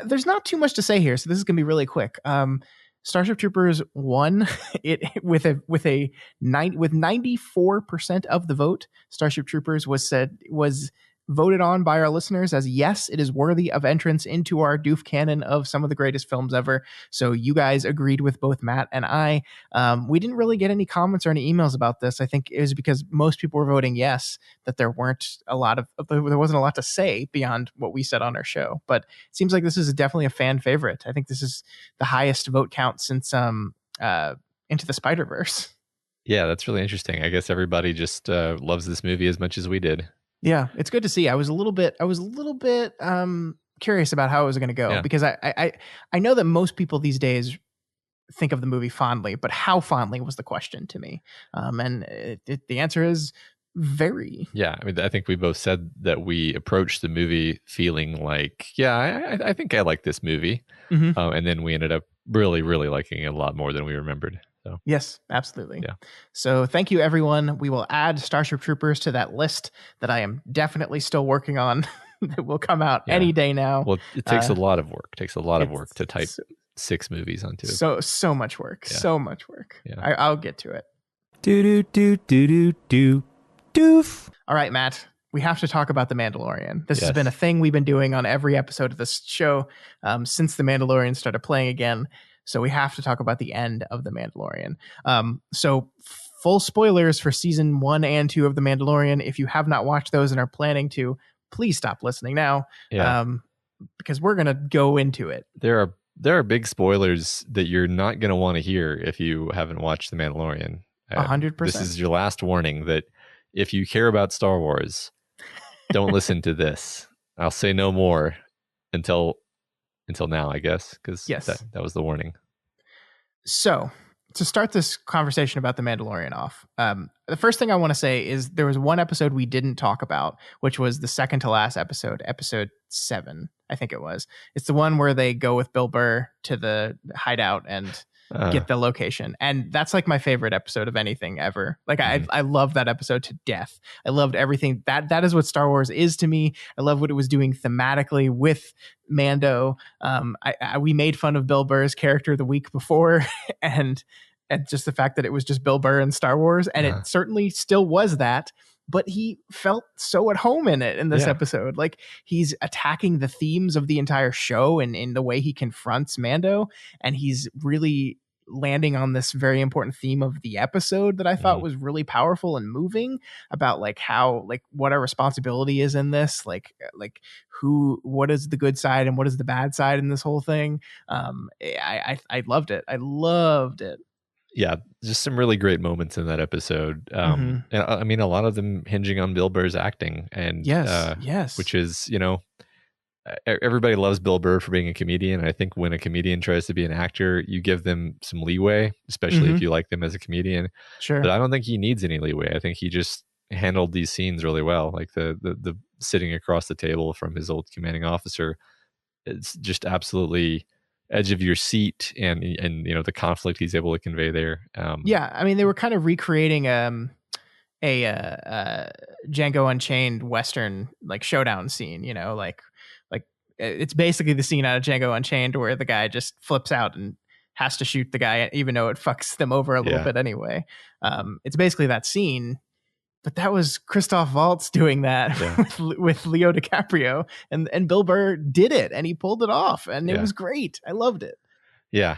There's not too much to say here, so this is going to be really quick. Starship Troopers won with 94% of the vote. Starship Troopers was voted on by our listeners as yes, it is worthy of entrance into our Doof canon of some of the greatest films ever. So you guys agreed with both Matt and I. We didn't really get any comments or any emails about this. I think it was because most people were voting yes, that there wasn't a lot to say beyond what we said on our show. But it seems like this is definitely a fan favorite. I think this is the highest vote count since Into the Spider-Verse. Yeah, that's really interesting. I guess everybody just loves this movie as much as we did. Yeah, it's good to see. I was a little bit curious about how it was going to go, because I know that most people these days think of the movie fondly, but how fondly was the question to me. And the answer is very. Yeah, I mean, I think we both said that we approached the movie feeling like, yeah, I think I like this movie. Mm-hmm. And then we ended up really, really liking it a lot more than we remembered. So. Yes, absolutely. Yeah. So thank you, everyone. We will add Starship Troopers to that list that I am definitely still working on. That will come out any day now. Well, it takes a lot of work. It takes a lot of work to type 6 movies onto it. So much work. Yeah. So much work. Yeah. I'll get to it. Doof. All right, Matt. We have to talk about The Mandalorian. This has been a thing we've been doing on every episode of this show since The Mandalorian started playing again. So we have to talk about the end of The Mandalorian. So full spoilers for season 1 and 2 of The Mandalorian. If you have not watched those and are planning to, please stop listening now. Yeah. Because we're going to go into it. There are big spoilers that you're not going to want to hear if you haven't watched The Mandalorian. 100%. This is your last warning that if you care about Star Wars, don't listen to this. I'll say no more until now, I guess, because that was the warning. So to start this conversation about The Mandalorian off, the first thing I want to say is there was one episode we didn't talk about, which was the second to last episode 7, I think it was. It's the one where they go with Bill Burr to the hideout and get the location. And that's like my favorite episode of anything ever. Like I love that episode to death. I loved everything. That is what Star Wars is to me. I love what it was doing thematically with Mando. We made fun of Bill Burr's character the week before and just the fact that it was just Bill Burr and Star Wars. And it certainly still was that. But he felt so at home in it in this episode. Like he's attacking the themes of the entire show and in the way he confronts Mando. And he's really landing on this very important theme of the episode that I thought Mhm. was really powerful and moving about like how like what our responsibility is in this, like what is the good side and what is the bad side in this whole thing. I loved it. I loved it. Yeah, just some really great moments in that episode. Mhm. And I mean, a lot of them hinging on Bill Burr's acting, and Yes. which is, everybody loves Bill Burr for being a comedian. I think when a comedian tries to be an actor, you give them some leeway, especially if you like them as a comedian. Sure. But I don't think he needs any leeway. I think he just handled these scenes really well, like the sitting across the table from his old commanding officer. It's just absolutely edge of your seat, and the conflict he's able to convey there. Yeah, I mean they were kind of recreating a Django Unchained Western like showdown scene, like it's basically the scene out of Django Unchained where the guy just flips out and has to shoot the guy even though it fucks them over a little bit anyway. It's basically that scene, but that was Christoph Waltz doing that with Leo DiCaprio, and Bill Burr did it and he pulled it off and it was great. I loved it. Yeah.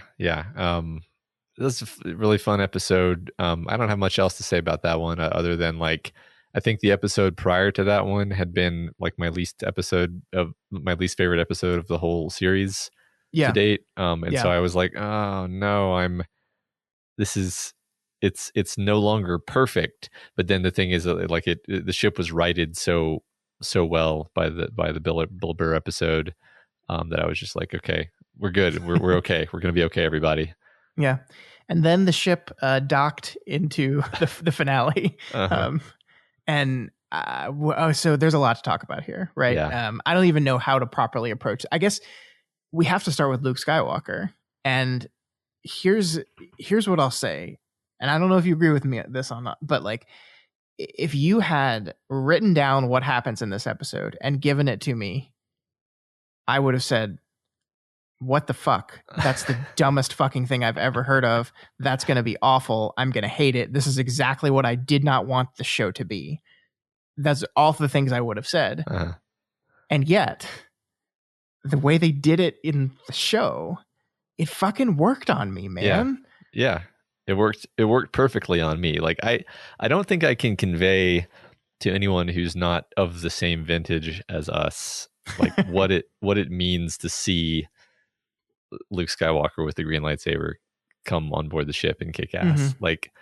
This is a really fun episode. I don't have much else to say about that one other than like I think the episode prior to that one had been like my least favorite episode of the whole series to date. So I was like, oh no, it's no longer perfect. But then the thing is like the ship was righted so well by the Bill Burr episode that I was just like, okay, we're good. We're okay. We're going to be okay, everybody. Yeah. And then the ship docked into the finale. So there's a lot to talk about here, right? Yeah. I don't even know how to properly approach it. I guess we have to start with Luke Skywalker. And here's what I'll say. And I don't know if you agree with me this or not, but like if you had written down what happens in this episode and given it to me, I would have said, what the fuck? That's the dumbest fucking thing I've ever heard of. That's going to be awful. I'm going to hate it. This is exactly what I did not want the show to be. That's all the things I would have said. And yet, the way they did it in the show, it fucking worked on me, man. Yeah. It worked perfectly on me. Like I don't think I can convey to anyone who's not of the same vintage as us, like what it means to see Luke Skywalker with the green lightsaber come on board the ship and kick ass. Like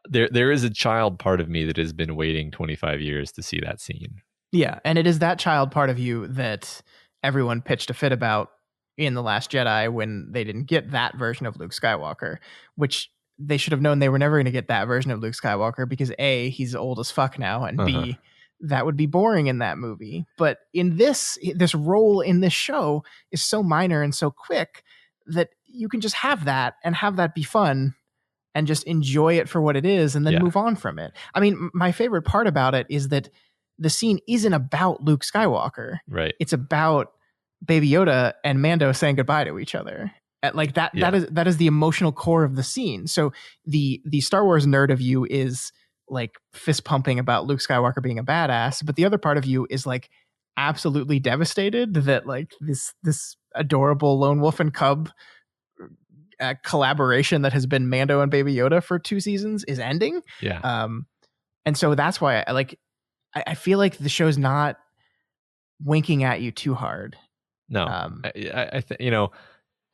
there is a child part of me that has been waiting 25 years to see that scene. Yeah, and it is that child part of you that everyone pitched a fit about in The Last Jedi when they didn't get that version of Luke Skywalker, which they should have known they were never going to get that version of Luke Skywalker because A, he's old as fuck now, and B, that would be boring in that movie. But in this role in this show is so minor and so quick that you can just have that and have that be fun and just enjoy it for what it is and then move on from it. I mean, my favorite part about it is that the scene isn't about Luke Skywalker. Right. It's about Baby Yoda and Mando saying goodbye to each other. Like that is the emotional core of the scene. So the Star Wars nerd of you is like fist pumping about Luke Skywalker being a badass, but the other part of you is like absolutely devastated that like this adorable lone wolf and cub collaboration that has been Mando and Baby Yoda for 2 seasons is ending. Yeah. And so that's why I feel like the show's not winking at you too hard. No.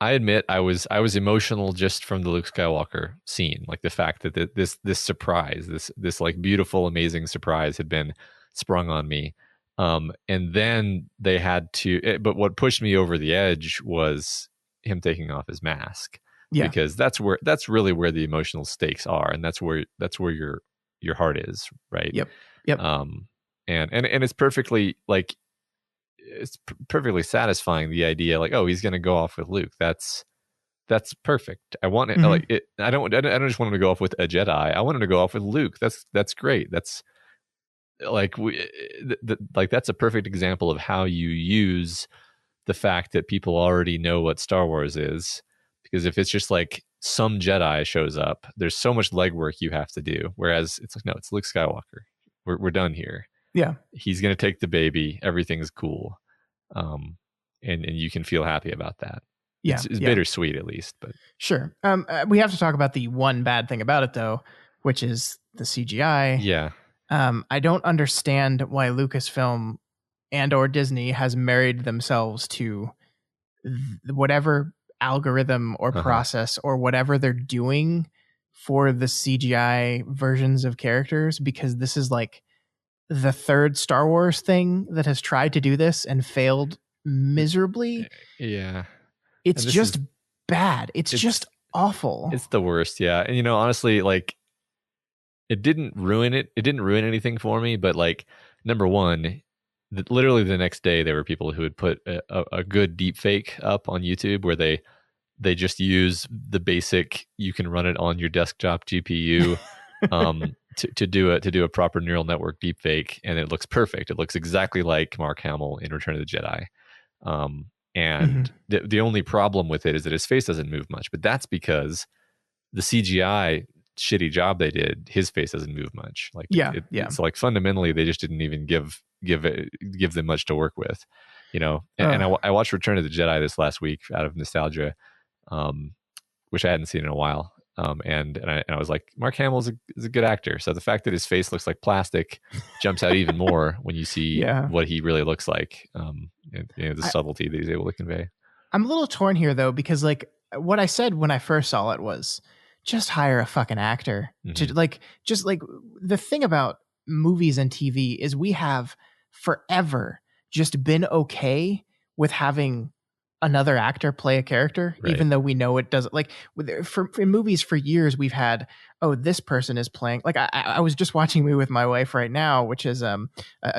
I admit I was emotional just from the Luke Skywalker scene, like the fact that this surprise, this like beautiful, amazing surprise had been sprung on me, and then they had to. But what pushed me over the edge was him taking off his mask, because that's really where the emotional stakes are, and that's where your heart is, right? Yep. And it's perfectly like. It's perfectly satisfying, the idea like, oh, he's going to go off with Luke. That's perfect. I want it like it. I don't just want him to go off with a Jedi. I want him to go off with Luke. That's great. That's like that's a perfect example of how you use the fact that people already know what Star Wars is. Because if it's just like some Jedi shows up, there's so much legwork you have to do. Whereas it's like, no, it's Luke Skywalker. We're done here. Yeah. He's going to take the baby. Everything's cool. And you can feel happy about that. Yeah, It's bittersweet at least, but sure. We have to talk about the one bad thing about it though, which is the CGI. yeah. I don't understand why Lucasfilm and or Disney has married themselves to whatever algorithm or process or whatever they're doing for the CGI versions of characters, because this is like the third Star Wars thing that has tried to do this and failed miserably. Yeah. It's just bad. It's just awful. It's the worst, yeah. And honestly, like, it didn't ruin it. It didn't ruin anything for me, but like, number one, literally the next day there were people who would put a good deep fake up on YouTube where they just use the basic, you can run it on your desktop GPU to do a proper neural network deep fake, and it looks perfect. It looks exactly like Mark Hamill in Return of the Jedi. And the only problem with it is that his face doesn't move much, but that's because the CGI shitty job they did, his face doesn't move much. Like, it's like fundamentally they just didn't even give them much to work with, and I watched Return of the Jedi this last week out of nostalgia, which I hadn't seen in a while. And I was like, Mark Hamill is a good actor. So the fact that his face looks like plastic jumps out even more when you see what he really looks like. The subtlety that he's able to convey. I'm a little torn here though, because like what I said when I first saw it was just hire a fucking actor to like, just like the thing about movies and TV is we have forever just been okay with having another actor play a character, even though we know it doesn't. Like in movies for years, we've had, this person is playing. Like I was just watching a movie with my wife right now, which is a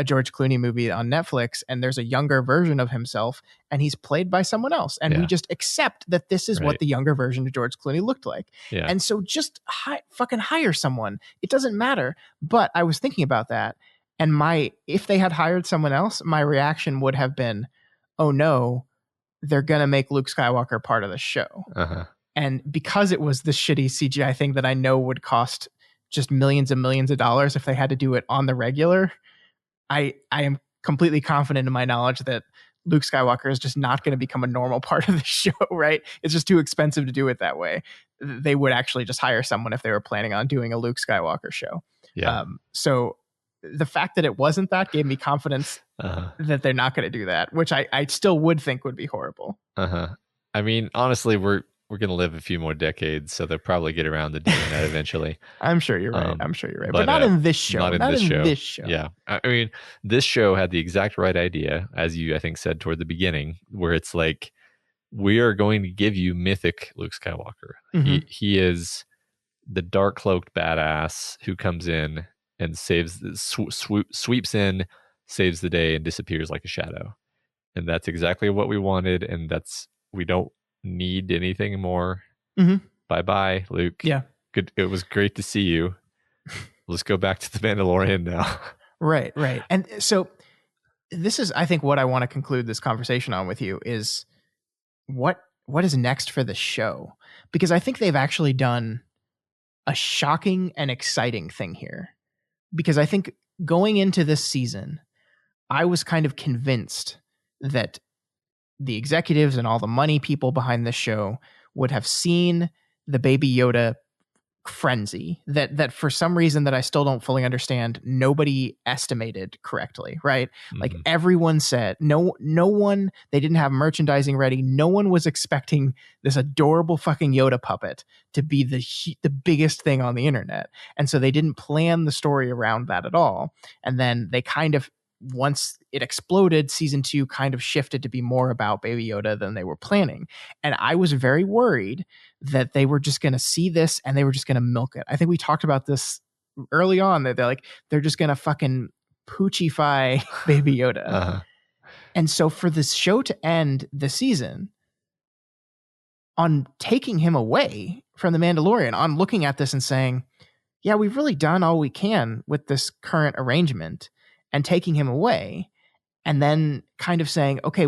George Clooney movie on Netflix, and there's a younger version of himself, and he's played by someone else, and we just accept that this is what the younger version of George Clooney looked like. Yeah. And so just fucking hire someone. It doesn't matter. But I was thinking about that, and if they had hired someone else, my reaction would have been, oh no, they're going to make Luke Skywalker part of the show. And because it was this shitty CGI thing that I know would cost just millions and millions of dollars if they had to do it on the regular, I am completely confident in my knowledge that Luke Skywalker is just not going to become a normal part of the show, right? It's just too expensive to do it that way. They would actually just hire someone if they were planning on doing a Luke Skywalker show. Yeah. So the fact that it wasn't that gave me confidence that they're not going to do that, which I still would think would be horrible. I mean, honestly, we're going to live a few more decades, so they'll probably get around to doing that eventually. I'm sure you're right. But not in this show. Not in this show. Yeah. I mean, this show had the exact right idea, as you, I think, said toward the beginning, where it's like, we are going to give you mythic Luke Skywalker. He is the dark cloaked badass who comes in and sweeps in, saves the day, and disappears like a shadow. And that's exactly what we wanted, and we don't need anything more. Bye-bye, Luke. Yeah. Good. It was great to see you. Let's go back to the Mandalorian now. Right. And so this is, I think, what I want to conclude this conversation on with you is what is next for the show? Because I think they've actually done a shocking and exciting thing here. Because I think going into this season, I was kind of convinced that the executives and all the money people behind this show would have seen the Baby Yoda frenzy that for some reason that I still don't fully understand, nobody estimated correctly, right? Like everyone said, no one, they didn't have merchandising ready. No one was expecting this adorable fucking Yoda puppet to be the biggest thing on the internet. And so they didn't plan the story around that at all. And then they kind of, once it exploded, season 2 kind of shifted to be more about Baby Yoda than they were planning. And I was very worried that they were just going to see this and they were just going to milk it. I think we talked about this early on, that they're just going to fucking poochify Baby Yoda. And so for this show to end the season on taking him away from the Mandalorian, on looking at this and saying, yeah, we've really done all we can with this current arrangement, and taking him away, and then kind of saying, okay,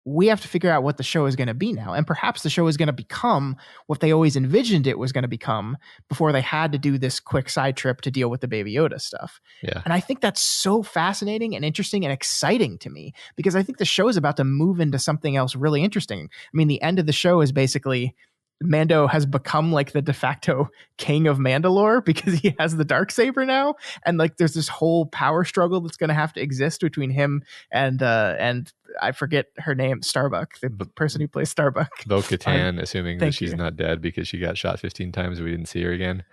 we have to figure out what the show is going to be now. And perhaps the show is going to become what they always envisioned it was going to become before they had to do this quick side trip to deal with the Baby Yoda stuff. Yeah. And I think that's so fascinating and interesting and exciting to me, because I think the show is about to move into something else really interesting. I mean, the end of the show is basically Mando has become like the de facto king of Mandalore because he has the Darksaber now. And like, there's this whole power struggle that's going to have to exist between him and I forget her name, Starbuck, the person who plays Starbuck. Bo-Katan, assuming that she's you. not dead because she got shot 15 times. We didn't see her again.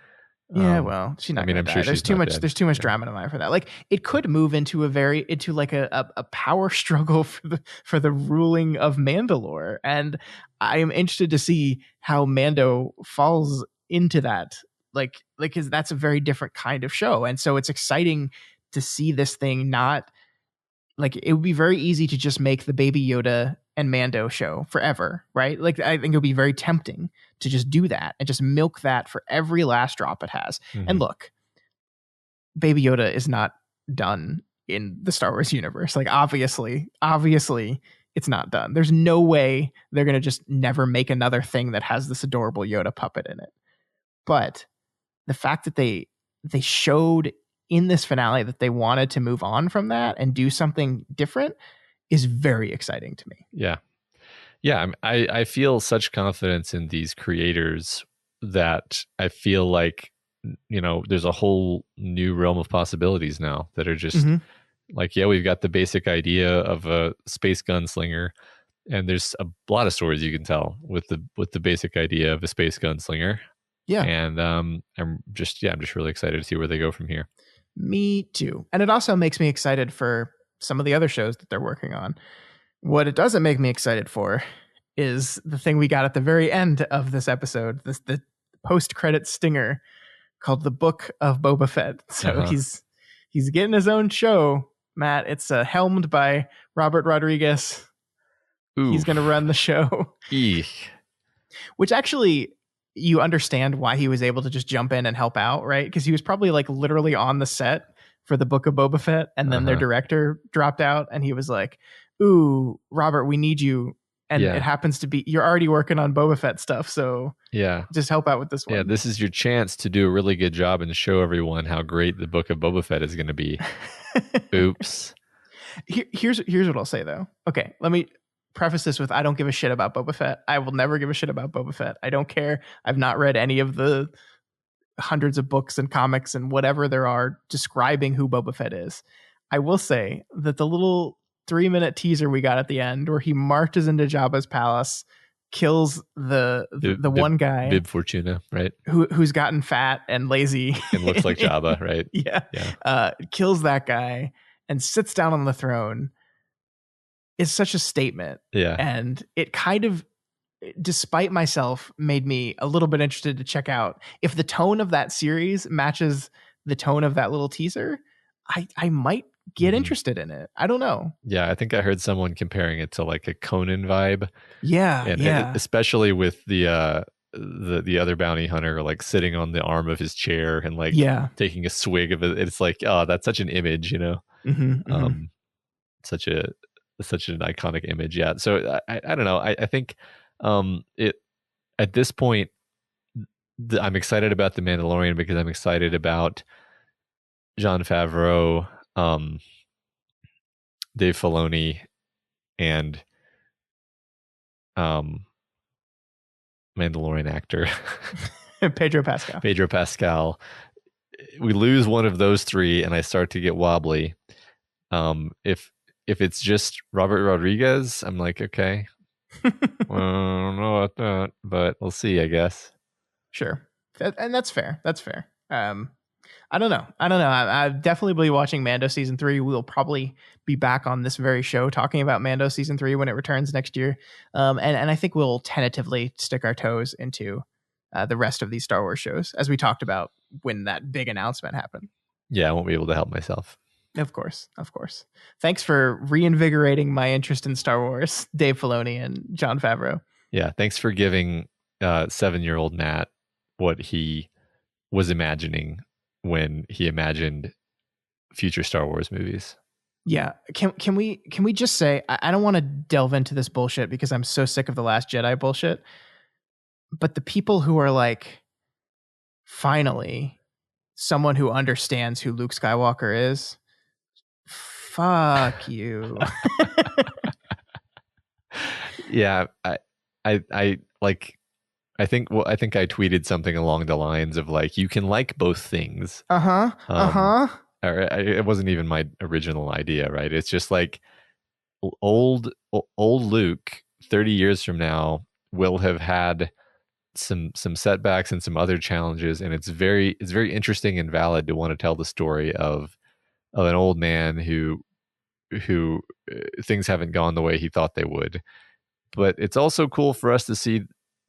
Yeah, well, she's not. I mean, I'm sure there's too much. Dead. There's too much drama in mind for that. Like, it could move into a power struggle for the ruling of Mandalore, and I am interested to see how Mando falls into that. Like, because that's a very different kind of show, and so it's exciting to see this thing not. Like, it would be very easy to just make the Baby Yoda and Mando show forever, right? Like, I think it would be very tempting to just do that and just milk that for every last drop it has. Mm-hmm. And look, Baby Yoda is not done in the Star Wars universe. Like, obviously, it's not done. There's no way they're going to just never make another thing that has this adorable Yoda puppet in it. But the fact that they showed in this finale that they wanted to move on from that and do something different is very exciting to me. Yeah. I feel such confidence in these creators that I feel like, you know, there's a whole new realm of possibilities now that are just like, yeah, we've got the basic idea of a space gunslinger, and there's a lot of stories you can tell with the basic idea of a space gunslinger. Yeah. And I'm just really excited to see where they go from here. Me too. And it also makes me excited for some of the other shows that they're working on. What it doesn't make me excited for is the thing we got at the very end of this episode, the post-credit stinger called The Book of Boba Fett. So he's getting his own show, Matt. It's helmed by Robert Rodriguez. Oof. He's going to run the show. Eek. Which actually, you understand why he was able to just jump in and help out, right? Because he was probably like literally on the set for the Book of Boba Fett, and then their director dropped out, and he was like, ooh, Robert, we need you. And it happens to be, you're already working on Boba Fett stuff, so just help out with this one. Yeah, this is your chance to do a really good job and show everyone how great the Book of Boba Fett is going to be. Oops. Here's what I'll say, though. Okay, let me preface this with, I don't give a shit about Boba Fett. I will never give a shit about Boba Fett. I don't care. I've not read any of the hundreds of books and comics and whatever there are describing who Boba Fett is. I will say that the little 3-minute teaser we got at the end where he marches into Jabba's palace, kills the one guy, Bib Fortuna, right? Who's gotten fat and lazy and looks like Jabba, right? Yeah. Kills that guy and sits down on the throne. Is such a statement. Yeah. And it kind of, despite myself, made me a little bit interested to check out if the tone of that series matches the tone of that little teaser. I might get interested in it. I don't know. Yeah, I think I heard someone comparing it to like a Conan vibe. Yeah. And especially with the other bounty hunter like sitting on the arm of his chair and like taking a swig of it. It's like, oh, that's such an image, you know? Such an iconic image. Yeah. So I don't know. I think it at this point, I'm excited about The Mandalorian because I'm excited about Jon Favreau, Dave Filoni, and Mandalorian actor Pedro Pascal. We lose one of those three and I start to get wobbly. If it's just Robert Rodriguez, I'm like, okay. I don't know about that, but we'll see, I guess. Sure. And that's fair. I don't know. I definitely will be watching Mando season 3. We'll probably be back on this very show talking about Mando season 3 when it returns next year. And I think we'll tentatively stick our toes into the rest of these Star Wars shows, as we talked about when that big announcement happened. Yeah, I won't be able to help myself. Of course. Thanks for reinvigorating my interest in Star Wars, Dave Filoni and Jon Favreau. Yeah, thanks for giving 7-year-old Matt what he was imagining when he imagined future Star Wars movies. Yeah. Can we just say, I don't want to delve into this bullshit because I'm so sick of the Last Jedi bullshit. But the people who are like, finally, someone who understands who Luke Skywalker is, fuck you. Yeah, I like. I think I tweeted something along the lines of like, you can like both things. Or it wasn't even my original idea, right? It's just like old Luke 30 years from now will have had some setbacks and some other challenges, and it's very interesting and valid to want to tell the story of an old man who things haven't gone the way he thought they would. But it's also cool for us to see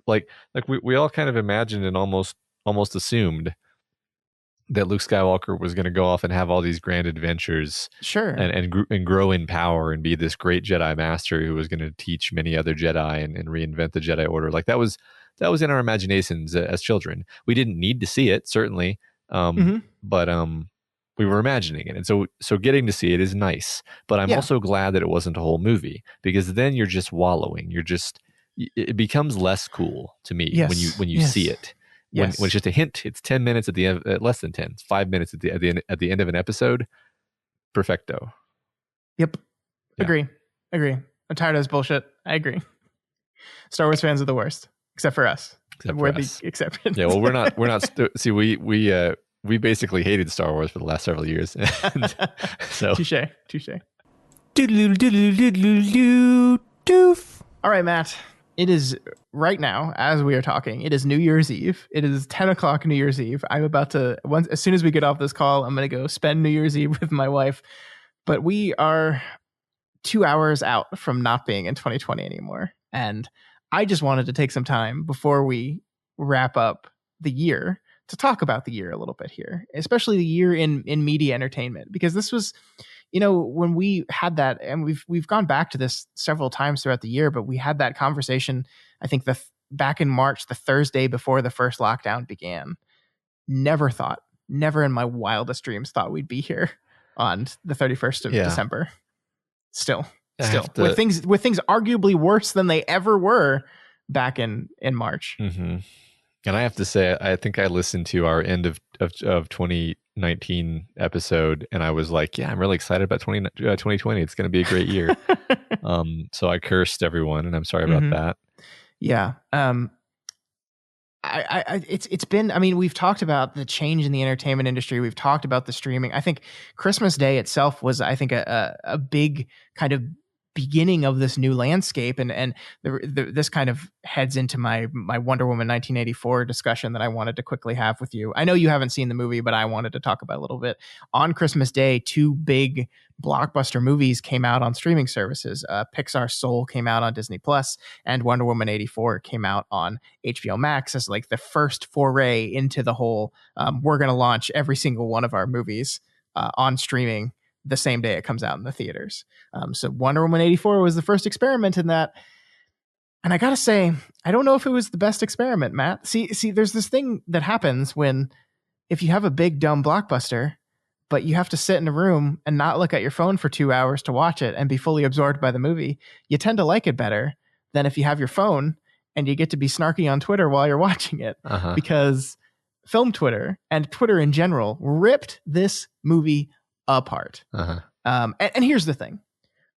like we all kind of imagined and almost assumed that Luke Skywalker was going to go off and have all these grand adventures, sure, and grow in power and be this great Jedi master who was going to teach many other Jedi and reinvent the Jedi Order. Like that was in our imaginations as children. We didn't need to see it, certainly, but we were imagining it, and so getting to see it is nice. But I'm also glad that it wasn't a whole movie, because then you're just wallowing. It becomes less cool to me when you see it. When it's just a hint, it's 10 minutes at the end, less than 10, 5 minutes at the end of an episode. Perfecto. Yep. Yeah. Agree. I'm tired of this bullshit. I agree. Star Wars fans are the worst, except for us. We're the exception. Yeah. Well, we're not. See, we basically hated Star Wars for the last several years. So touche. Doof. All right, Matt. It is right now, as we are talking, it is New Year's Eve. It is 10 o'clock New Year's Eve. I'm about to, as soon as we get off this call, I'm going to go spend New Year's Eve with my wife. But we are 2 hours out from not being in 2020 anymore. And I just wanted to take some time before we wrap up the year to talk about the year a little bit here, especially the year in media entertainment, because this was, when we had that, and we've gone back to this several times throughout the year, but we had that conversation, I think back in March, the Thursday before the first lockdown began. Never in my wildest dreams thought we'd be here on the 31st of December. Still with things arguably worse than they ever were back in March. Mm-hmm. And I have to say, I think I listened to our end of 2019 episode, and I was like, yeah, I'm really excited about 2020. It's going to be a great year. So I cursed everyone, and I'm sorry about that. Yeah. It's been, I mean, we've talked about the change in the entertainment industry. We've talked about the streaming. I think Christmas Day itself was, I think, a big kind of beginning of this new landscape, and this kind of heads into my Wonder Woman 1984 discussion that I wanted to quickly have with you. I know you haven't seen the movie, but I wanted to talk about a little bit. On Christmas Day, two big blockbuster movies came out on streaming services. Pixar's Soul came out on Disney Plus, and Wonder Woman 84 came out on HBO Max as like the first foray into the whole we're going to launch every single one of our movies on streaming the same day it comes out in the theaters. So Wonder Woman 84 was the first experiment in that. And I got to say, I don't know if it was the best experiment, Matt. See, there's this thing that happens if you have a big, dumb blockbuster, but you have to sit in a room and not look at your phone for 2 hours to watch it and be fully absorbed by the movie. You tend to like it better than if you have your phone and you get to be snarky on Twitter while you're watching it. Because film Twitter and Twitter in general ripped this movie apart. And here's the thing.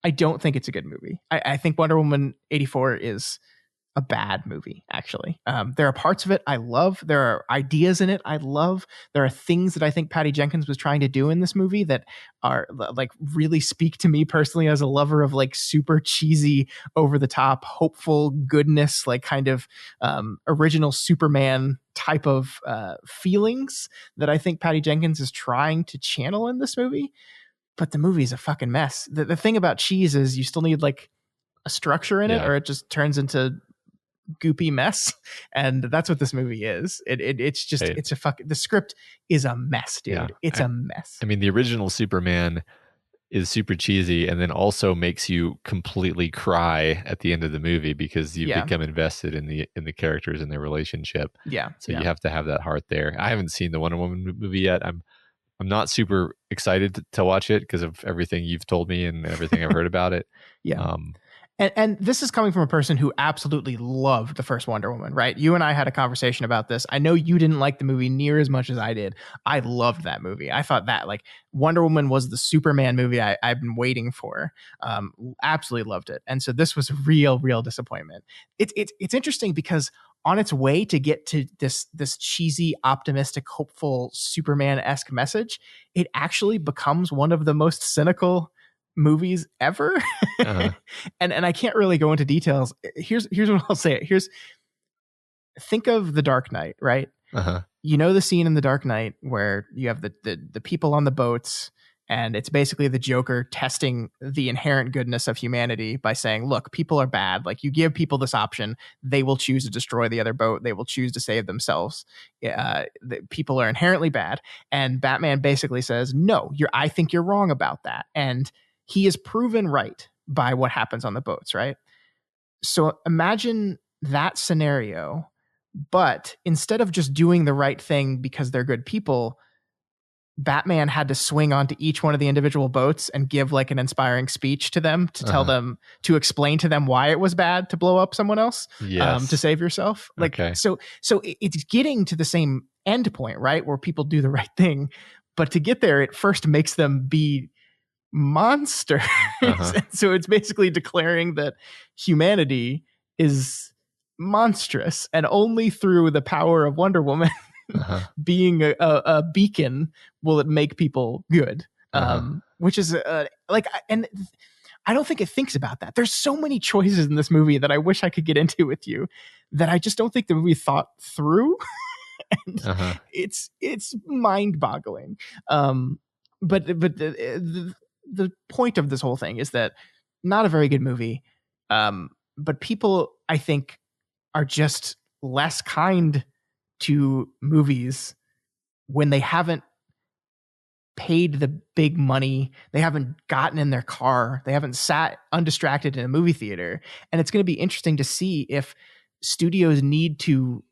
I don't think it's a good movie. I think Wonder Woman 84 is a bad movie, actually. There are parts of it I love. There are ideas in it I love. There are things that I think Patty Jenkins was trying to do in this movie that are like really speak to me personally as a lover of like super cheesy, over the top, hopeful goodness, like kind of original Superman type of feelings that I think Patty Jenkins is trying to channel in this movie. But the movie's a fucking mess. The thing about cheese is you still need like a structure in it, or it just turns into goopy mess. And that's what this movie is. It's just it's a fucking, the script is a mess, dude. It's a mess. I mean, the original Superman is super cheesy, and then also makes you completely cry at the end of the movie because you become invested in the characters and their relationship. So you have to have that heart there. I haven't seen the Wonder Woman movie yet. I'm I'm not super excited to watch it because of everything you've told me and everything I've heard about it. Yeah. And this is coming from a person who absolutely loved the first Wonder Woman, right? You and I had a conversation about this. I know you didn't like the movie near as much as I did. I loved that movie. I thought that like Wonder Woman was the Superman movie I've been waiting for. Absolutely loved it. And so this was a real disappointment. It's interesting because on its way to get to this cheesy, optimistic, hopeful Superman-esque message, it actually becomes one of the most cynical movies ever. Uh-huh. and I can't really go into details. Here's what I'll say. Think of The Dark Knight, right? Uh-huh. You know the scene in The Dark Knight where you have the people on the boats, and it's basically the Joker testing the inherent goodness of humanity by saying, look, people are bad. Like, you give people this option, they will choose to destroy the other boat. They will choose to save themselves. People are inherently bad. And Batman basically says, no, I think you're wrong about that. And he is proven right by what happens on the boats, right? So imagine that scenario, but instead of just doing the right thing because they're good people, Batman had to swing onto each one of the individual boats and give like an inspiring speech to them to tell them, to explain to them why it was bad to blow up someone else, to save yourself. Like, so it's getting to the same end point, right? Where people do the right thing, but to get there, it first makes them be monsters. So it's basically declaring that humanity is monstrous, and only through the power of Wonder Woman being a beacon will it make people good. Which is and I don't think it thinks about that. There's so many choices in this movie that I wish I could get into with you that I just don't think the movie thought through. And it's mind-boggling. But the point of this whole thing is that not a very good movie. But people, I think, are just less kind to movies when they haven't paid the big money, they haven't gotten in their car, they haven't sat undistracted in a movie theater. And it's going to be interesting to see if studios need to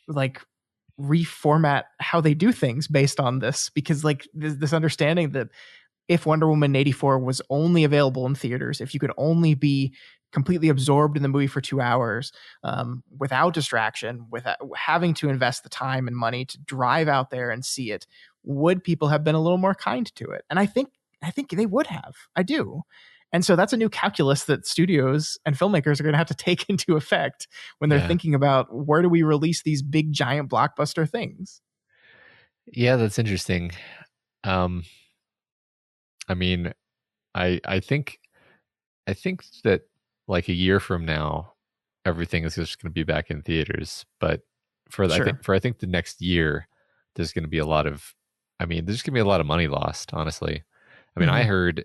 like reformat how they do things based on this, because like this understanding that if Wonder Woman 84 was only available in theaters, if you could only be completely absorbed in the movie for 2 hours, without distraction, without having to invest the time and money to drive out there and see it, would people have been a little more kind to it? And I think they would have. I do. And so that's a new calculus that studios and filmmakers are going to have to take into effect when they're thinking about where do we release these big, giant blockbuster things. Yeah, that's interesting. I mean, I think that like a year from now, everything is just going to be back in theaters. But I think the next year, there's going to be a lot of, there's going to be a lot of money lost. Honestly, I heard,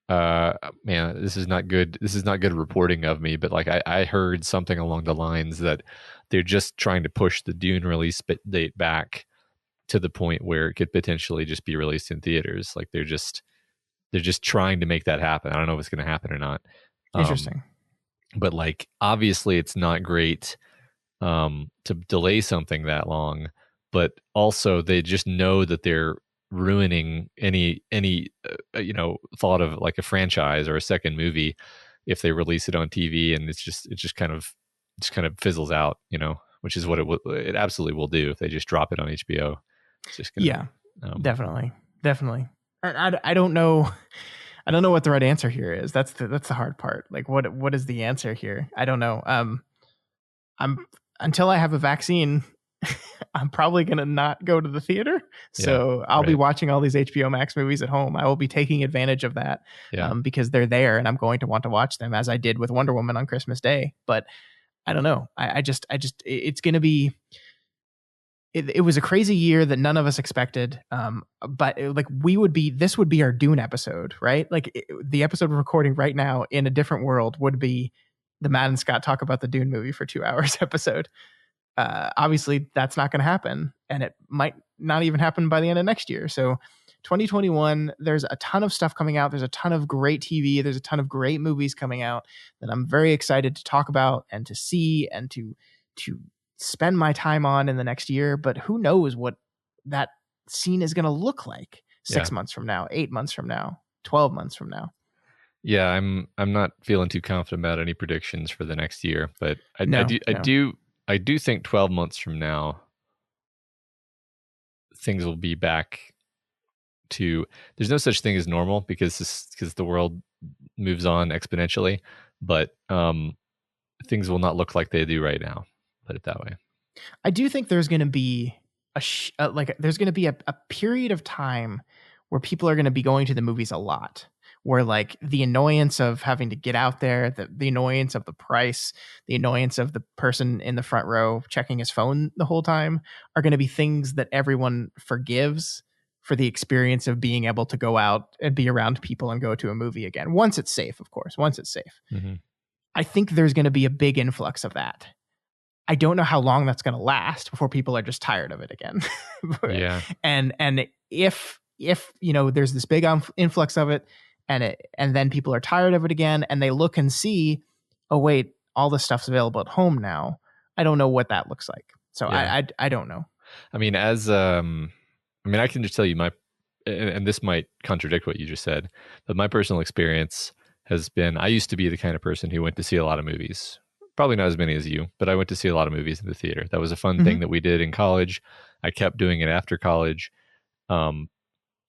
man, this is not good. This is not good reporting of me, but like I heard something along the lines that they're just trying to push the Dune release date back to the point where it could potentially just be released in theaters. Like they're just trying to make that happen. I don't know if it's going to happen or not. Interesting. But like, obviously it's not great to delay something that long, but also they just know that they're ruining any thought of like a franchise or a second movie if they release it on TV, and it just kind of fizzles out, which is what it absolutely will do if they just drop it on HBO. It's just gonna, definitely. I don't know. I don't know what the right answer here is. That's the hard part. Like, what is the answer here? I don't know. Until I have a vaccine, I'm probably going to not go to the theater. So I'll be watching all these HBO Max movies at home. I will be taking advantage of that because they're there and I'm going to want to watch them, as I did with Wonder Woman on Christmas Day. But I don't know. I just it's going to be. It was a crazy year that none of us expected. But this would be our Dune episode, right? Like the episode we're recording right now in a different world would be the Matt and Scott talk about the Dune movie for 2 hours episode. Obviously that's not going to happen, and it might not even happen by the end of next year. So 2021, there's a ton of stuff coming out. There's a ton of great TV. There's a ton of great movies coming out that I'm very excited to talk about and to see and to spend my time on in the next year. But who knows what that scene is going to look like 6 months from now, 8 months from now, 12 months from now. Yeah, I'm not feeling too confident about any predictions for the next year, but I do think 12 months from now things will be back to, there's no such thing as normal because the world moves on exponentially, but things will not look like they do right now. Put it that way. I do think there's going to be there's going to be a period of time where people are going to be going to the movies a lot, where like the annoyance of having to get out there, the annoyance of the price, the annoyance of the person in the front row checking his phone the whole time are going to be things that everyone forgives for the experience of being able to go out and be around people and go to a movie again. Once it's safe, of course, once it's safe. Mm-hmm. I think there's going to be a big influx of that. I don't know how long that's going to last before people are just tired of it again. Yeah. And if there's this big influx of it, and then people are tired of it again, and they look and see, oh wait, all this stuff's available at home now. I don't know what that looks like. So yeah. I don't know. I mean, I can just tell you and this might contradict what you just said, but my personal experience has been, I used to be the kind of person who went to see a lot of movies. Probably not as many as you, but I went to see a lot of movies in the theater. That was a fun thing that we did in college. I kept doing it after college. And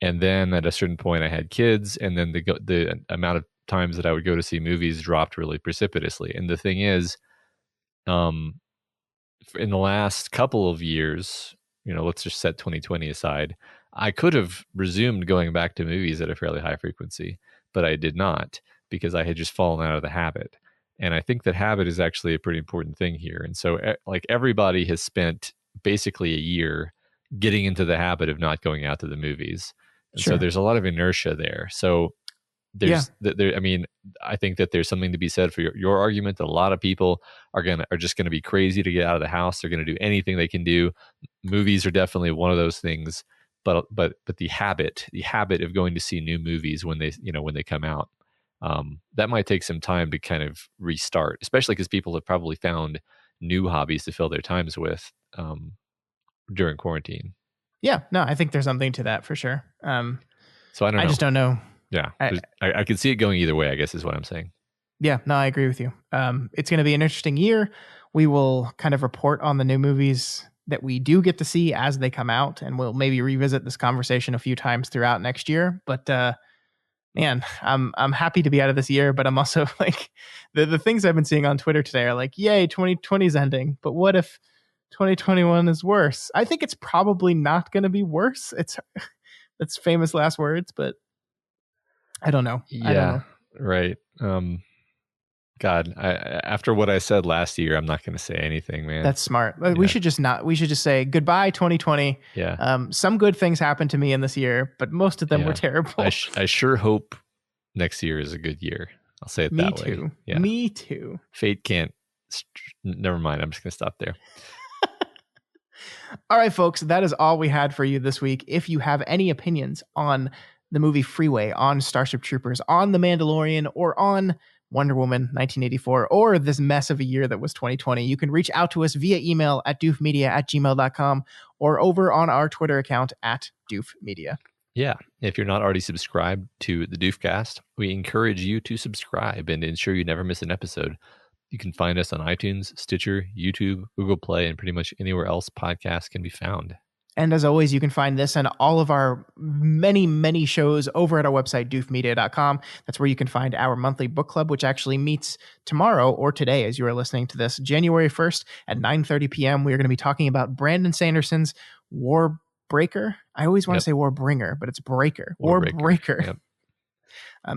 then at a certain point I had kids, and then the amount of times that I would go to see movies dropped really precipitously. And the thing is, in the last couple of years, let's just set 2020 aside, I could have resumed going back to movies at a fairly high frequency, but I did not because I had just fallen out of the habit. And I think that habit is actually a pretty important thing here. And so like everybody has spent basically a year getting into the habit of not going out to the movies. And so there's a lot of inertia there. So there's, I think that there's something to be said for your argument that a lot of people are just going to be crazy to get out of the house. They're going to do anything they can do. Movies are definitely one of those things, but the habit of going to see new movies when they come out, that might take some time to kind of restart, especially because people have probably found new hobbies to fill their times with during quarantine. Yeah, no, I think there's something to that for sure. So I don't know. I just don't know. Yeah, I could see it going either way, I guess is what I'm saying. Yeah, no, I agree with you. It's going to be an interesting year. We will kind of report on the new movies that we do get to see as they come out, and we'll maybe revisit this conversation a few times throughout next year. But man, I'm happy to be out of this year, but I'm also like the things I've been seeing on Twitter today are like, yay, 2020 is ending. But what if 2021 is worse? I think it's probably not going to be worse. That's famous last words, but I don't know. Yeah, right. God, after what I said last year, I'm not going to say anything, man. That's smart. Yeah. We should just say goodbye 2020. Yeah. Some good things happened to me in this year, but most of them were terrible. I sure hope next year is a good year. I'll say it that way. Me too. Yeah. Me too. Fate can't. Never mind. I'm just going to stop there. All right, folks, that is all we had for you this week. If you have any opinions on the movie Freeway, on Starship Troopers, on The Mandalorian, or on Wonder Woman 1984, or this mess of a year that was 2020, you can reach out to us via email at doofmedia@gmail.com or over on our Twitter account at doofmedia. Yeah. If you're not already subscribed to the Doofcast, we encourage you to subscribe and ensure you never miss an episode. You can find us on iTunes, Stitcher, YouTube, Google Play, and pretty much anywhere else podcasts can be found. And as always, you can find this and all of our many, many shows over at our website, doofmedia.com. That's where you can find our monthly book club, which actually meets tomorrow or today as you are listening to this, January 1st at 9:30 p.m. We are going to be talking about Brandon Sanderson's Warbreaker. I always want to say Warbringer, but it's Breaker. Warbreaker. Yep.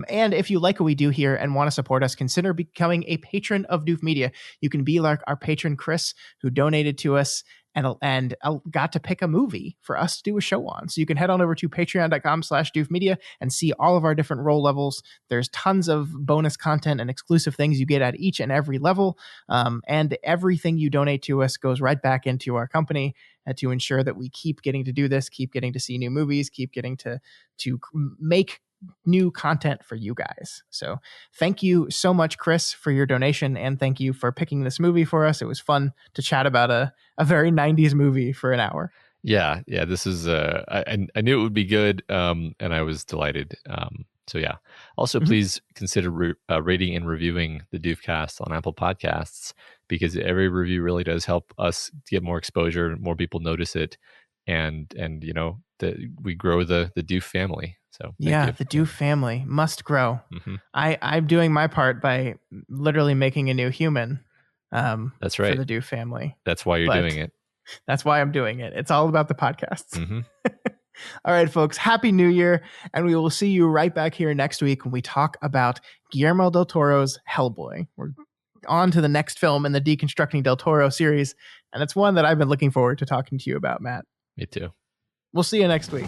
And if you like what we do here and want to support us, consider becoming a patron of Doof Media. You can be like our patron Chris, who donated to us and got to pick a movie for us to do a show on. So you can head on over to patreon.com/doofmedia and see all of our different role levels. There's tons of bonus content and exclusive things you get at each and every level. And everything you donate to us goes right back into our company to ensure that we keep getting to do this, keep getting to see new movies, keep getting to make new content for you guys. So thank you so much, Chris, for your donation, and thank you for picking this movie for us. It was fun to chat about a very 90s movie for an hour. Yeah, this is I knew it would be good, and I was delighted. So yeah. Also, please consider rating and reviewing the Doofcast on Apple Podcasts, because every review really does help us get more exposure, more people notice it, and we grow the Doof family. So thank you. The Doof family must grow. Mm-hmm. I'm doing my part by literally making a new human. That's right. For the Doof family. That's why you're doing it. That's why I'm doing it. It's all about the podcasts. Mm-hmm. All right, folks. Happy New Year. And we will see you right back here next week when we talk about Guillermo del Toro's Hellboy. We're on to the next film in the Deconstructing Del Toro series. And it's one that I've been looking forward to talking to you about, Matt. Me too. We'll see you next week.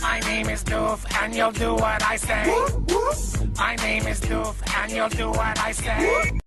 My name is Doof, and you'll do what I say. My name is Doof, and you'll do what I say.